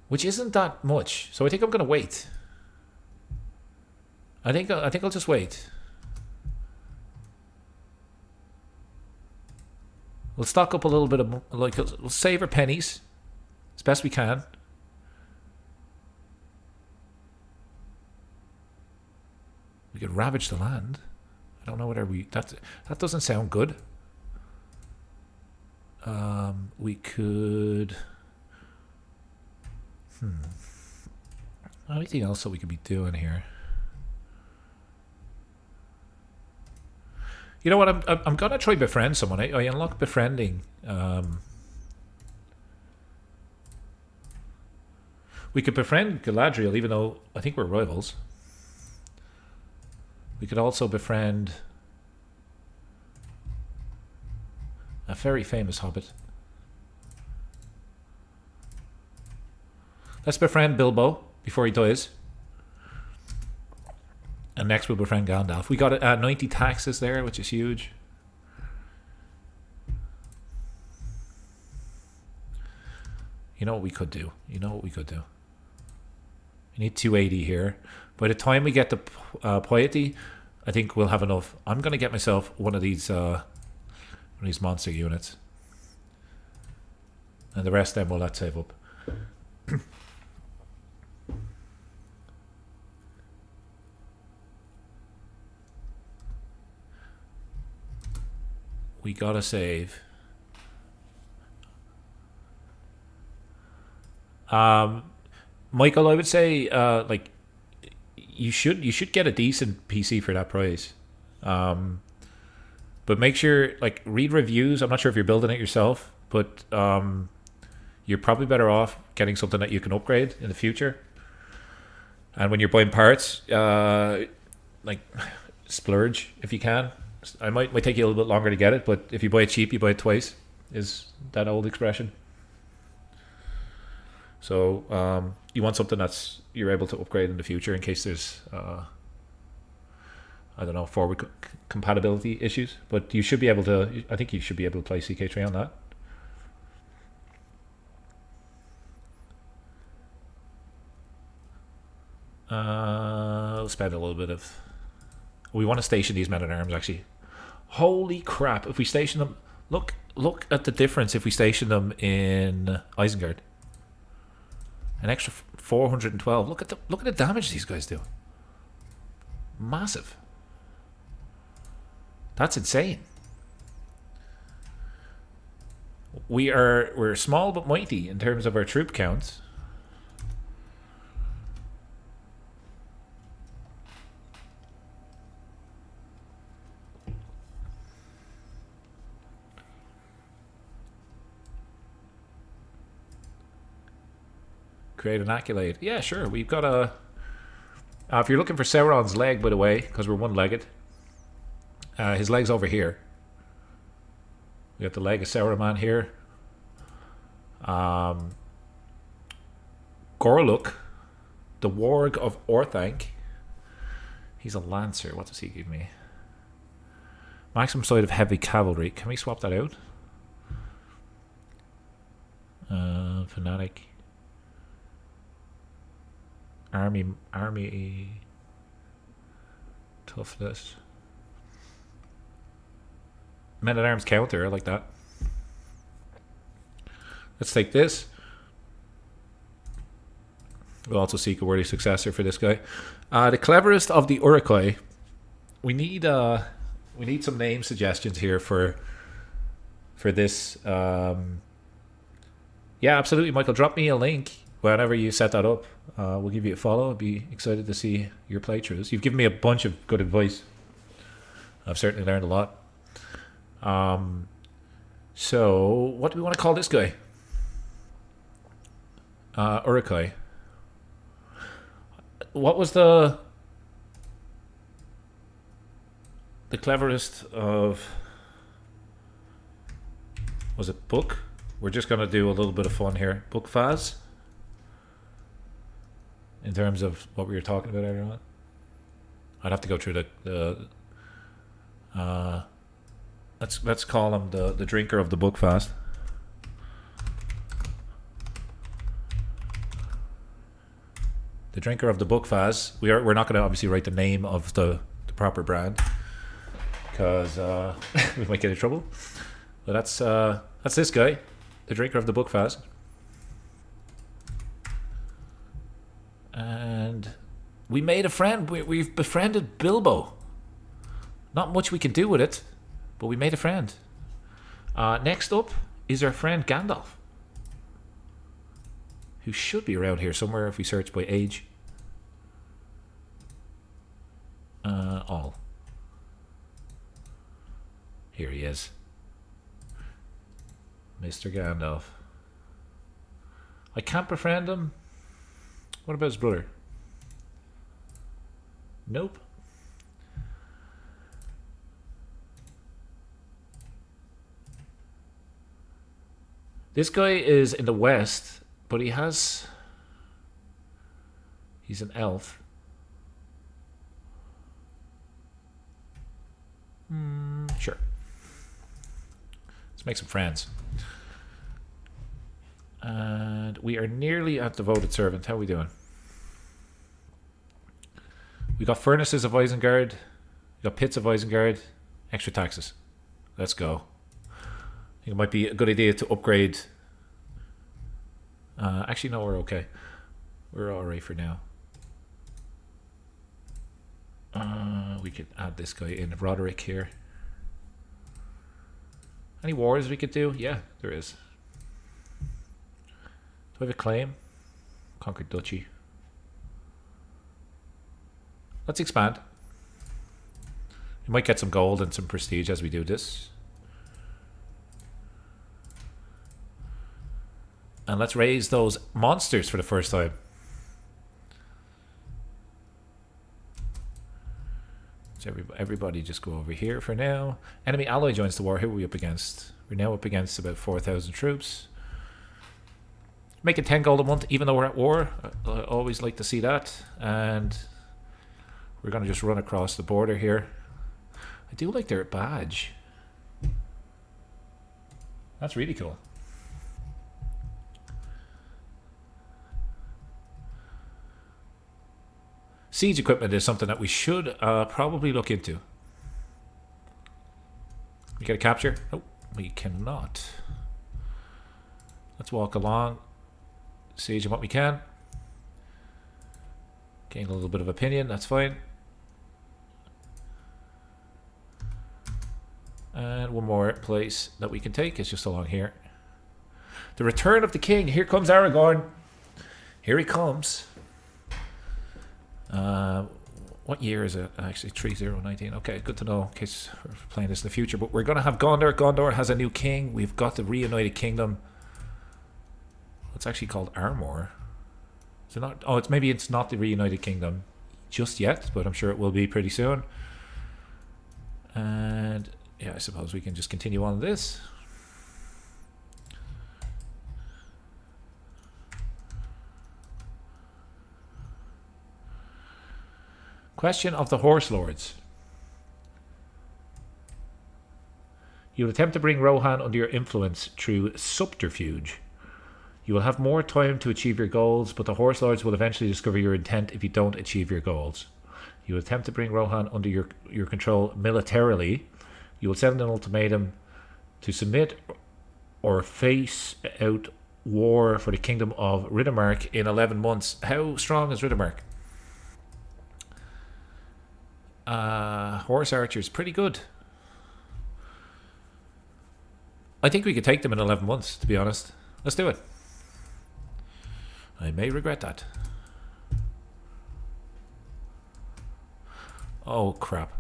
Which isn't that much. So I think I'm going to wait. I think I'll just wait. We'll stock up a little bit of, like, we'll save our pennies as best we can. We could ravage the land. I don't know whether that doesn't sound good. We could. Anything else that we could be doing here? You know what? I'm gonna try befriend someone. I unlock befriending. We could befriend Galadriel, even though I think we're rivals. We could also befriend a very famous hobbit. Let's befriend Bilbo before he dies. And next we'll befriend Gandalf. We got 90 taxes there, which is huge. You know what we could do? We need 280 here. By the time we get the piety, I think we'll have enough. I'm going to get myself one of these monster units. And the rest then we'll let save up. We gotta save. Michael, I would say like you should get a decent PC for that price. But make sure, like, read reviews. I'm not sure if you're building it yourself, but you're probably better off getting something that you can upgrade in the future. And when you're buying parts, like splurge if you can. I might take you a little bit longer to get it, but if you buy it cheap, you buy it twice. Is that old expression? So you want something that's you're able to upgrade in the future in case there's I don't know, forward compatibility issues. But you should be able to. I think you should be able to play CK3 on that. We'll spend a little bit of. We want to station these men at arms actually. Holy crap! If we station them, look at the difference. If we station them in Isengard, an extra 412. Look at the damage these guys do. Massive. That's insane. We're small but mighty in terms of our troop count. Create an accolade. Yeah, sure. We've got a... if you're looking for Sauron's leg, by the way, because we're one-legged, his leg's over here. We got the leg of Saruman here. Gorluk, the warg of Orthanc. He's a lancer. What does he give me? Maximum sight of heavy cavalry. Can we swap that out? Fanatic. Army toughness. Men at arms counter, I like that. Let's take this. We'll also seek a worthy successor for this guy. The cleverest of the Uruk-hai. We need some name suggestions here for this. Yeah, absolutely, Michael. Drop me a link whenever you set that up. We'll give you a follow. I'd be excited to see your playthroughs. You've given me a bunch of good advice. I've certainly learned a lot. So what do we want to call this guy? Uruk-hai. What was the cleverest of... Was it Book? We're just going to do a little bit of fun here. Book Faz? In terms of what we were talking about earlier on. I'd have to go through let's call him the drinker of the book fast. The drinker of the book fast. We're not going to obviously write the name of the proper brand because we might get in trouble. But that's this guy, the drinker of the book fast. And we made a friend. We've befriended Bilbo. Not much we can do with it, but we made a friend. Next up is our friend Gandalf, who should be around here somewhere if we search by age. All. Here he is. Mr. Gandalf. I can't befriend him. What about his brother? Nope. This guy is in the west, but he's an elf. Sure. Let's make some friends. And we are nearly at devoted servant. How are we doing? We got furnaces of Isengard. We got pits of Isengard. Extra taxes. Let's go. I think it might be a good idea to upgrade. Actually, no, we're okay. We're alright for now. We could add this guy in. Roderick here. Any wars we could do? Yeah, there is. Do I have a claim? Conquered Duchy. Let's expand. We might get some gold and some prestige as we do this. And let's raise those monsters for the first time. So everybody just go over here for now. Enemy ally joins the war. Who are we up against? We're now up against about 4,000 troops. Making 10 gold a month, even though we're at war. I always like to see that. And we're going to just run across the border here. I do like their badge. That's really cool. Siege equipment is something that we should probably look into. We get a capture? Oh, we cannot. Let's walk along. Siege what we can. Gain a little bit of opinion, that's fine. And one more place that we can take is just along here. The return of the king. Here comes Aragorn. Here he comes. What year is it? Actually, 3019. Okay, good to know in case we're playing this in the future. But we're going to have Gondor. Gondor has a new king. We've got the reunited kingdom. It's actually called Armor. Is it not? Oh, it's not the reunited kingdom just yet, but I'm sure it will be pretty soon. And yeah, I suppose we can just continue on this. Question of the Horse Lords. You will attempt to bring Rohan under your influence through subterfuge. You will have more time to achieve your goals, but the Horse Lords will eventually discover your intent if you don't achieve your goals. You will attempt to bring Rohan under your control militarily. You will send an ultimatum to submit or face out war for the kingdom of Riddermark in 11 months. How strong is Riddermark? Horse archers, pretty good. I think we could take them in 11 months, to be honest. Let's do it. I may regret that. Oh, crap.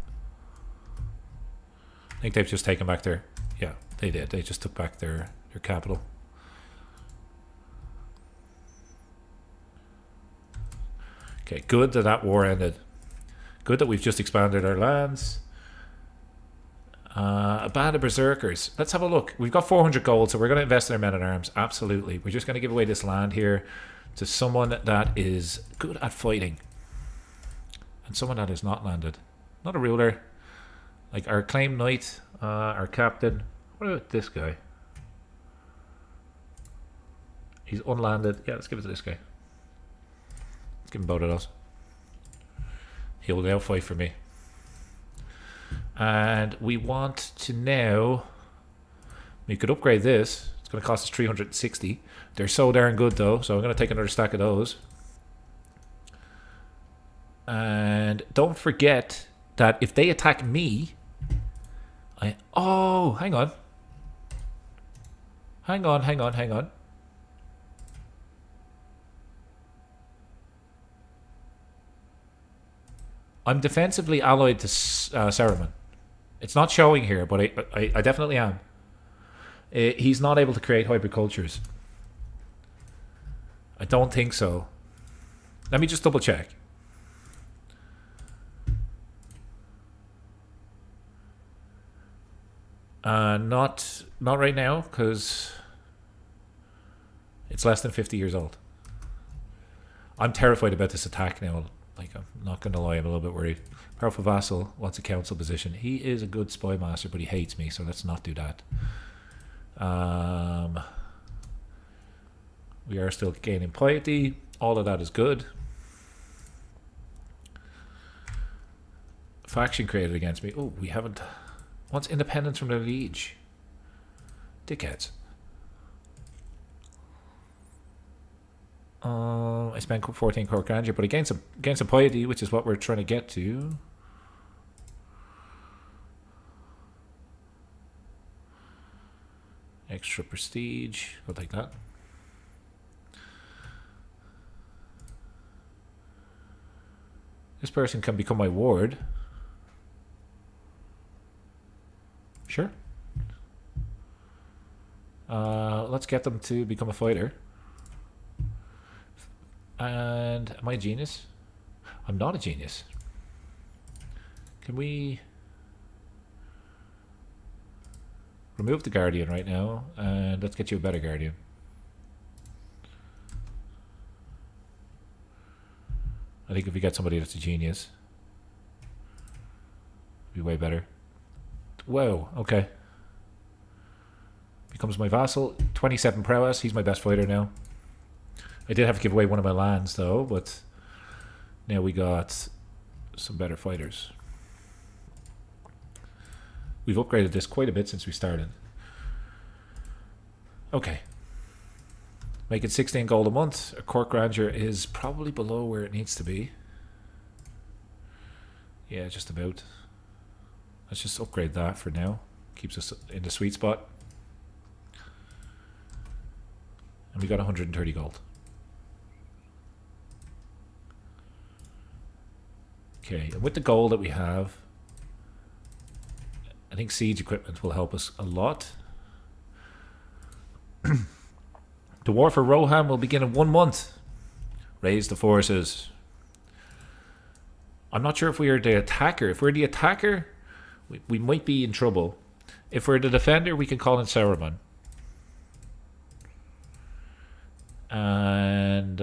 I think they've just taken back their... Yeah, they did. They just took back their capital. Okay, good that that war ended. Good that we've just expanded our lands. A band of berserkers. Let's have a look. We've got 400 gold, so we're going to invest in our men-at-arms. Absolutely. We're just going to give away this land here to someone that is good at fighting. And someone that is not landed. Not a ruler. Like our claim knight, our captain. What about this guy? He's unlanded. Yeah, let's give it to this guy. Let's give him both of those. He'll now fight for me. And we want to now... We could upgrade this. It's going to cost us 360. They're so darn good though, so I'm going to take another stack of those. And don't forget that if they attack me... Oh, hang on. Hang on. I'm defensively allied to Saruman. It's not showing here, but I definitely am. He's not able to create hybrid cultures. I don't think so. Let me just double check. Not right now, because it's less than 50 years old. I'm terrified about this attack now. Like, I'm not going to lie, I'm a little bit worried. Powerful vassal wants a council position. He is a good spy master, but he hates me, so let's not do that. We are still gaining piety. All of that is good. Faction created against me. Oh, we haven't... Wants independence from the liege. Dickheads. I spent 14 court grandeur, but against a piety, which is what we're trying to get to. Extra prestige. I'll take that. This person can become my ward. Sure. Let's get them to become a fighter. And am I a genius? I'm not a genius. Can we remove the Guardian right now, and let's get you a better Guardian. I think if we get somebody that's a genius, it'd be way better. Whoa, okay. Becomes my vassal. 27 prowess. He's my best fighter now. I did have to give away one of my lands though, but now we got some better fighters. We've upgraded this quite a bit since we started. Okay. Making 16 gold a month. Our court grandeur is probably below where it needs to be. Yeah, just about. Let's just upgrade that for now. Keeps us in the sweet spot. And we got 130 gold. Okay, and with the gold that we have, I think siege equipment will help us a lot. The war for Rohan will begin in 1 month. Raise the forces. I'm not sure if we are the attacker. If we're the attacker, we might be in trouble. If we're the defender, we can call in Saruman. And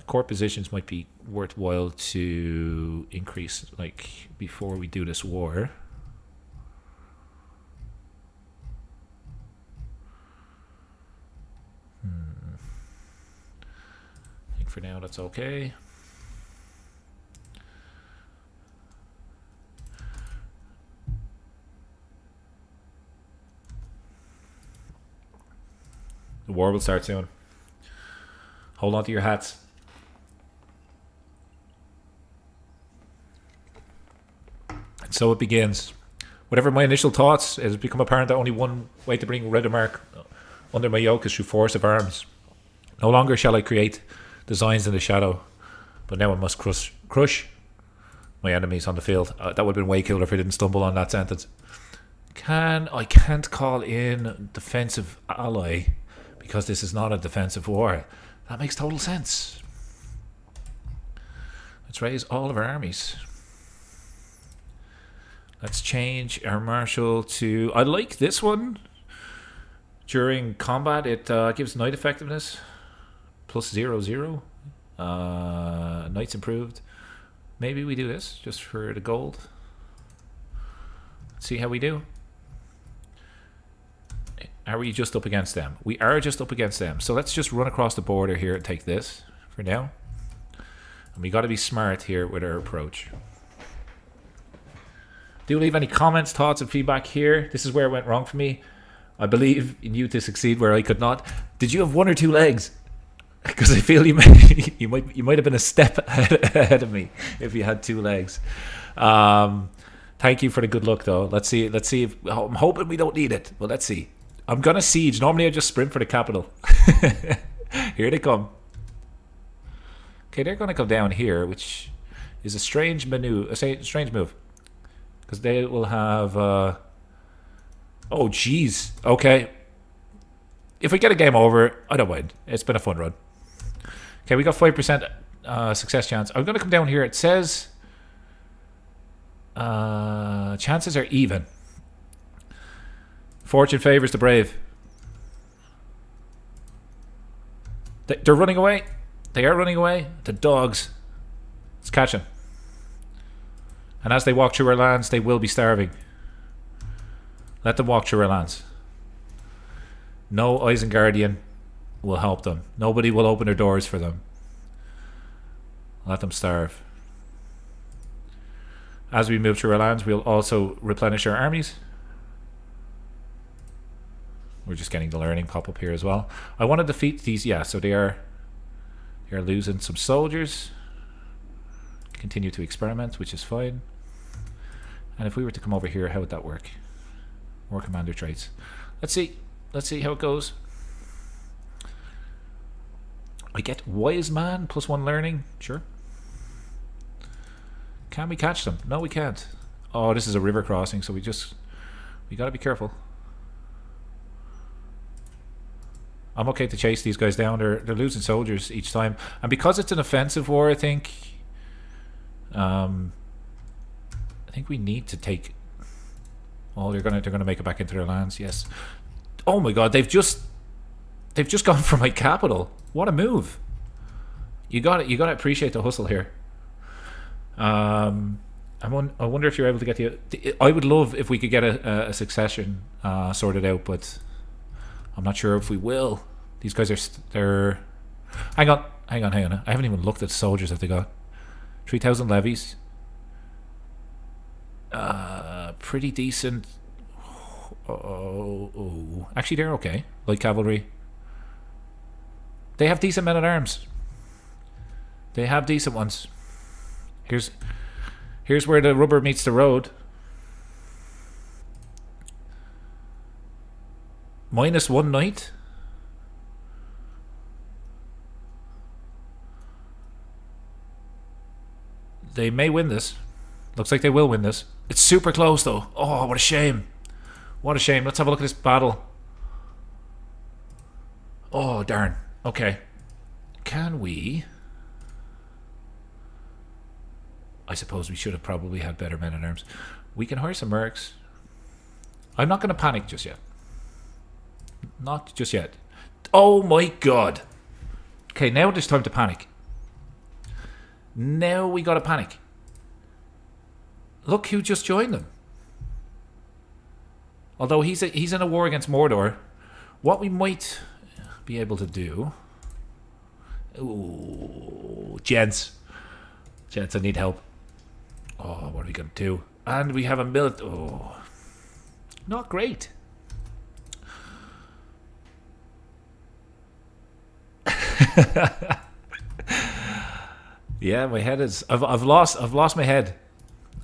court positions might be worthwhile to increase, like, before we do this war. I think for now that's okay. The war will start soon. Hold on to your hats. And so it begins. Whatever my initial thoughts, it has become apparent that only one way to bring Riddermark under my yoke is through force of arms. No longer shall I create designs in the shadow, but now I must crush my enemies on the field. That would have been way cooler if I didn't stumble on that sentence. I can't call in defensive ally because this is not a defensive war. That makes total sense. Let's raise all of our armies. Let's change our marshal to... I like this one. During combat, it gives knight effectiveness. Plus 0/0. Knights improved. Maybe we do this just for the gold. Let's see how we do. Are we just up against them? We are just up against them. So let's just run across the border here and take this for now. And we got to be smart here with our approach. Do leave any comments, thoughts, and feedback here. This is where it went wrong for me. I believe in you to succeed where I could not. Did you have 1 or 2 legs? Because I feel you might have been a step ahead of me if you had 2 legs. Thank you for the good luck, though. Let's see. If, I'm hoping we don't need it. Well, let's see. I'm gonna siege. Normally I just sprint for the capital. Here they come. Okay, they're gonna come down here, which is a strange maneuver. A strange move, because they will have. Oh, jeez. Okay. If we get a game over, I don't mind. It's been a fun run. Okay, we got 5% success chance. I'm gonna come down here. It says chances are even. Fortune favors the brave. They're running away. They are running away. The dogs. Let's catch them. And as they walk through our lands, they will be starving. Let them walk through our lands. No Isenguardian will help them. Nobody will open their doors for them. Let them starve. As we move through our lands, we'll also replenish our armies. We're just getting the learning pop up here as well. I want to defeat these. Yeah, so they are losing some soldiers. Continue to experiment, which is fine. And if we were to come over here, how would that work? More commander traits. Let's see how it goes. I get wise man plus 1 learning. Sure. Can we catch them? No, we can't. Oh, this is a river crossing, so we gotta be careful. I'm okay to chase these guys down. They're losing soldiers each time, and because it's an offensive war, I think I think we need to take... Oh, they're gonna make it back into their lands, yes. Oh my god, they've just gone for my capital. What a move. You gotta appreciate the hustle here. I wonder if you're able to get the... I would love if we could get a succession sorted out, but I'm not sure if we will. These guys they're... Hang on. I haven't even looked at the soldiers that they got. 3,000 levies. Pretty decent. Oh. Actually, they're okay. Light cavalry. They have decent men at arms. They have decent ones. Here's where the rubber meets the road. -1 knight. They may win this. Looks like they will win this. It's super close though. Oh, what a shame. What a shame. Let's have a look at this battle. Oh, darn. Okay. Can we... I suppose we should have probably had better men at arms. We can hire some mercs. I'm not going to panic just yet. Not just yet. Oh my god. Okay, now there's time to panic. Now we gotta panic. Look who just joined them. Although he's in a war against Mordor. What we might be able to do... Ooh, gents, I need help. Oh, what are we gonna do? And we have a Oh, not great. Yeah, my head is... I've lost my head.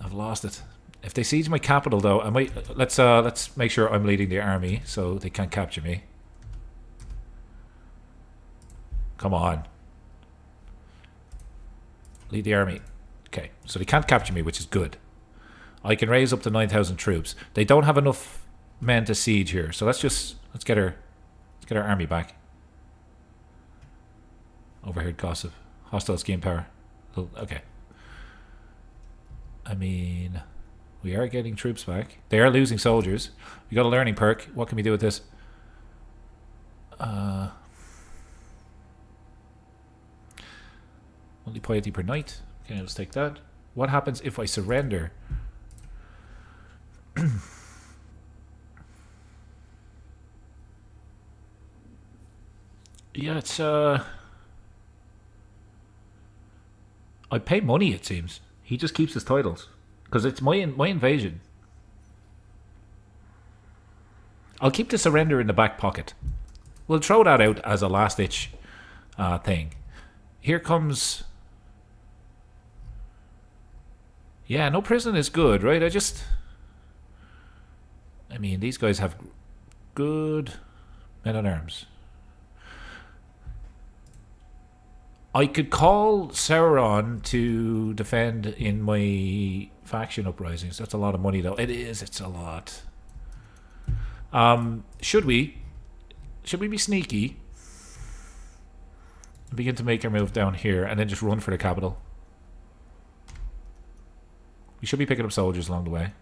I've lost it. If they siege my capital, though, I might... Let's make sure I'm leading the army so they can't capture me. Come on. Lead the army. Okay, so they can't capture me, which is good. I can raise up to 9,000 troops. They don't have enough men to siege here, so let's get our army back. Overheard gossip. Hostile scheme power. Okay. I mean, we are getting troops back. They are losing soldiers. We got a learning perk. What can we do with this? Only piety per knight. Okay, let's take that. What happens if I surrender? Yeah, it's I pay money, it seems. He just keeps his titles. Because it's my invasion. I'll keep the surrender in the back pocket. We'll throw that out as a last-ditch thing. Here comes... Yeah, no prison is good, right? I mean, these guys have good men at arms. I could call Sauron to defend in my faction uprisings. That's a lot of money, though. It is. It's a lot. Should we be sneaky and begin to make our move down here and then just run for the capital? We should be picking up soldiers along the way.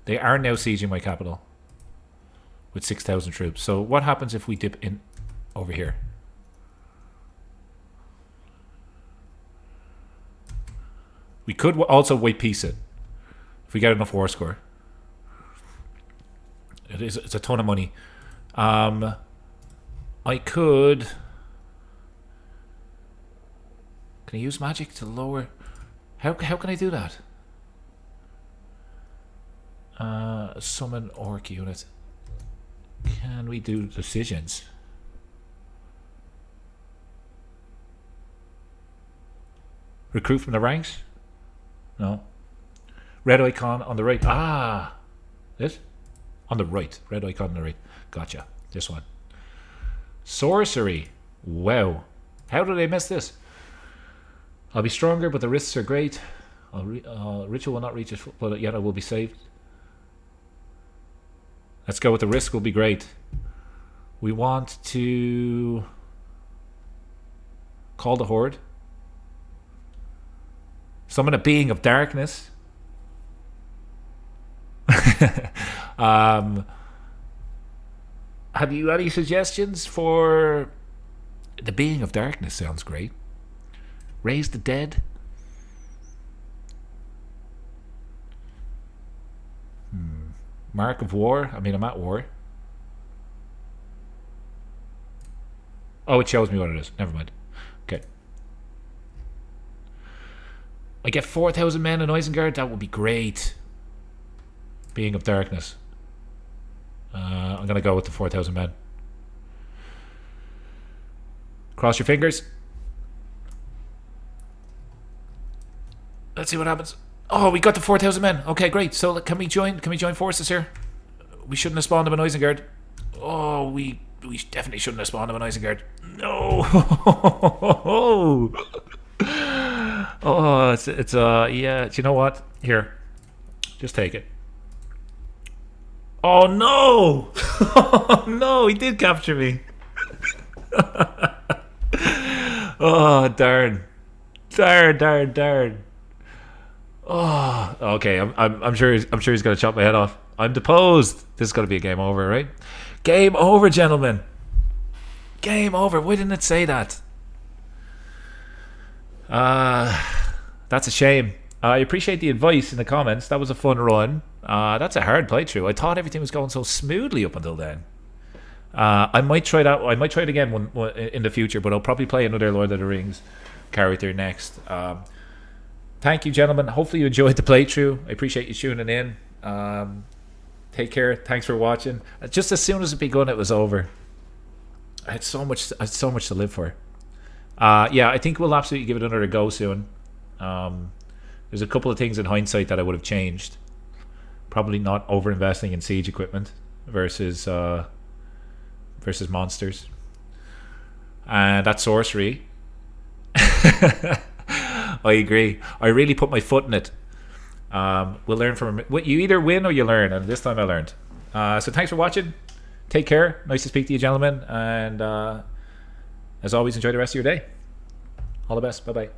They are now sieging my capital with 6,000 troops. So what happens if we dip in over here? We could also white piece it if we get enough war score. It's a ton of money. I could... Can I use magic to lower... How can I do that? Summon orc unit. Can we do decisions? Recruit from the ranks? No. Red icon on the right. Ah! This? On the right. Red icon on the right. Gotcha. This one. Sorcery. Wow. How did I miss this? I'll be stronger, but the risks are great. Ritual will not reach its... But yet I will be saved. Let's go with the risk will be great. We want to... Call the Horde. Summon a being of darkness. um, have you any suggestions for the Being of Darkness? Sounds great. Raise the Dead. Mark of War. I mean, I'm at war. Oh, it shows me what it is. Never mind. Okay. I get 4,000 men in Isengard. That would be great. Being of Darkness. I'm going to go with the 4,000 men. Cross your fingers. Let's see what happens. Oh, we got the 4,000 men. Okay, great. So can we join? Can we join forces here? We shouldn't have spawned them in Isengard. Oh, we definitely shouldn't have spawned them in Isengard. No. Oh, it's yeah. Do you know what? Here, just take it. Oh no! Oh no! He did capture me. Oh darn! Darn! Oh, okay. I'm sure he's gonna chop my head off. I'm deposed. This is gonna be a game over, right? Game over, gentlemen. Game over. Why didn't it say that? That's a shame. I appreciate the advice in the comments. That was a fun run. That's a hard playthrough. I thought everything was going so smoothly up until then. I might try that. I might try it again in the future, but I'll probably play another Lord of the Rings character next. Thank you, gentlemen. Hopefully you enjoyed the playthrough. I appreciate you tuning in. Take care. Thanks for watching. Just as soon as it begun, it was over. I had so much to live for. Yeah, I think we'll absolutely give it another go soon. There's a couple of things in hindsight that I would have changed. Probably not over-investing in siege equipment versus monsters. And that sorcery. I agree. I really put my foot in it. We'll learn from it. You either win or you learn, and this time I learned. So thanks for watching. Take care. Nice to speak to you, gentlemen. And as always, enjoy the rest of your day. All the best. Bye-bye.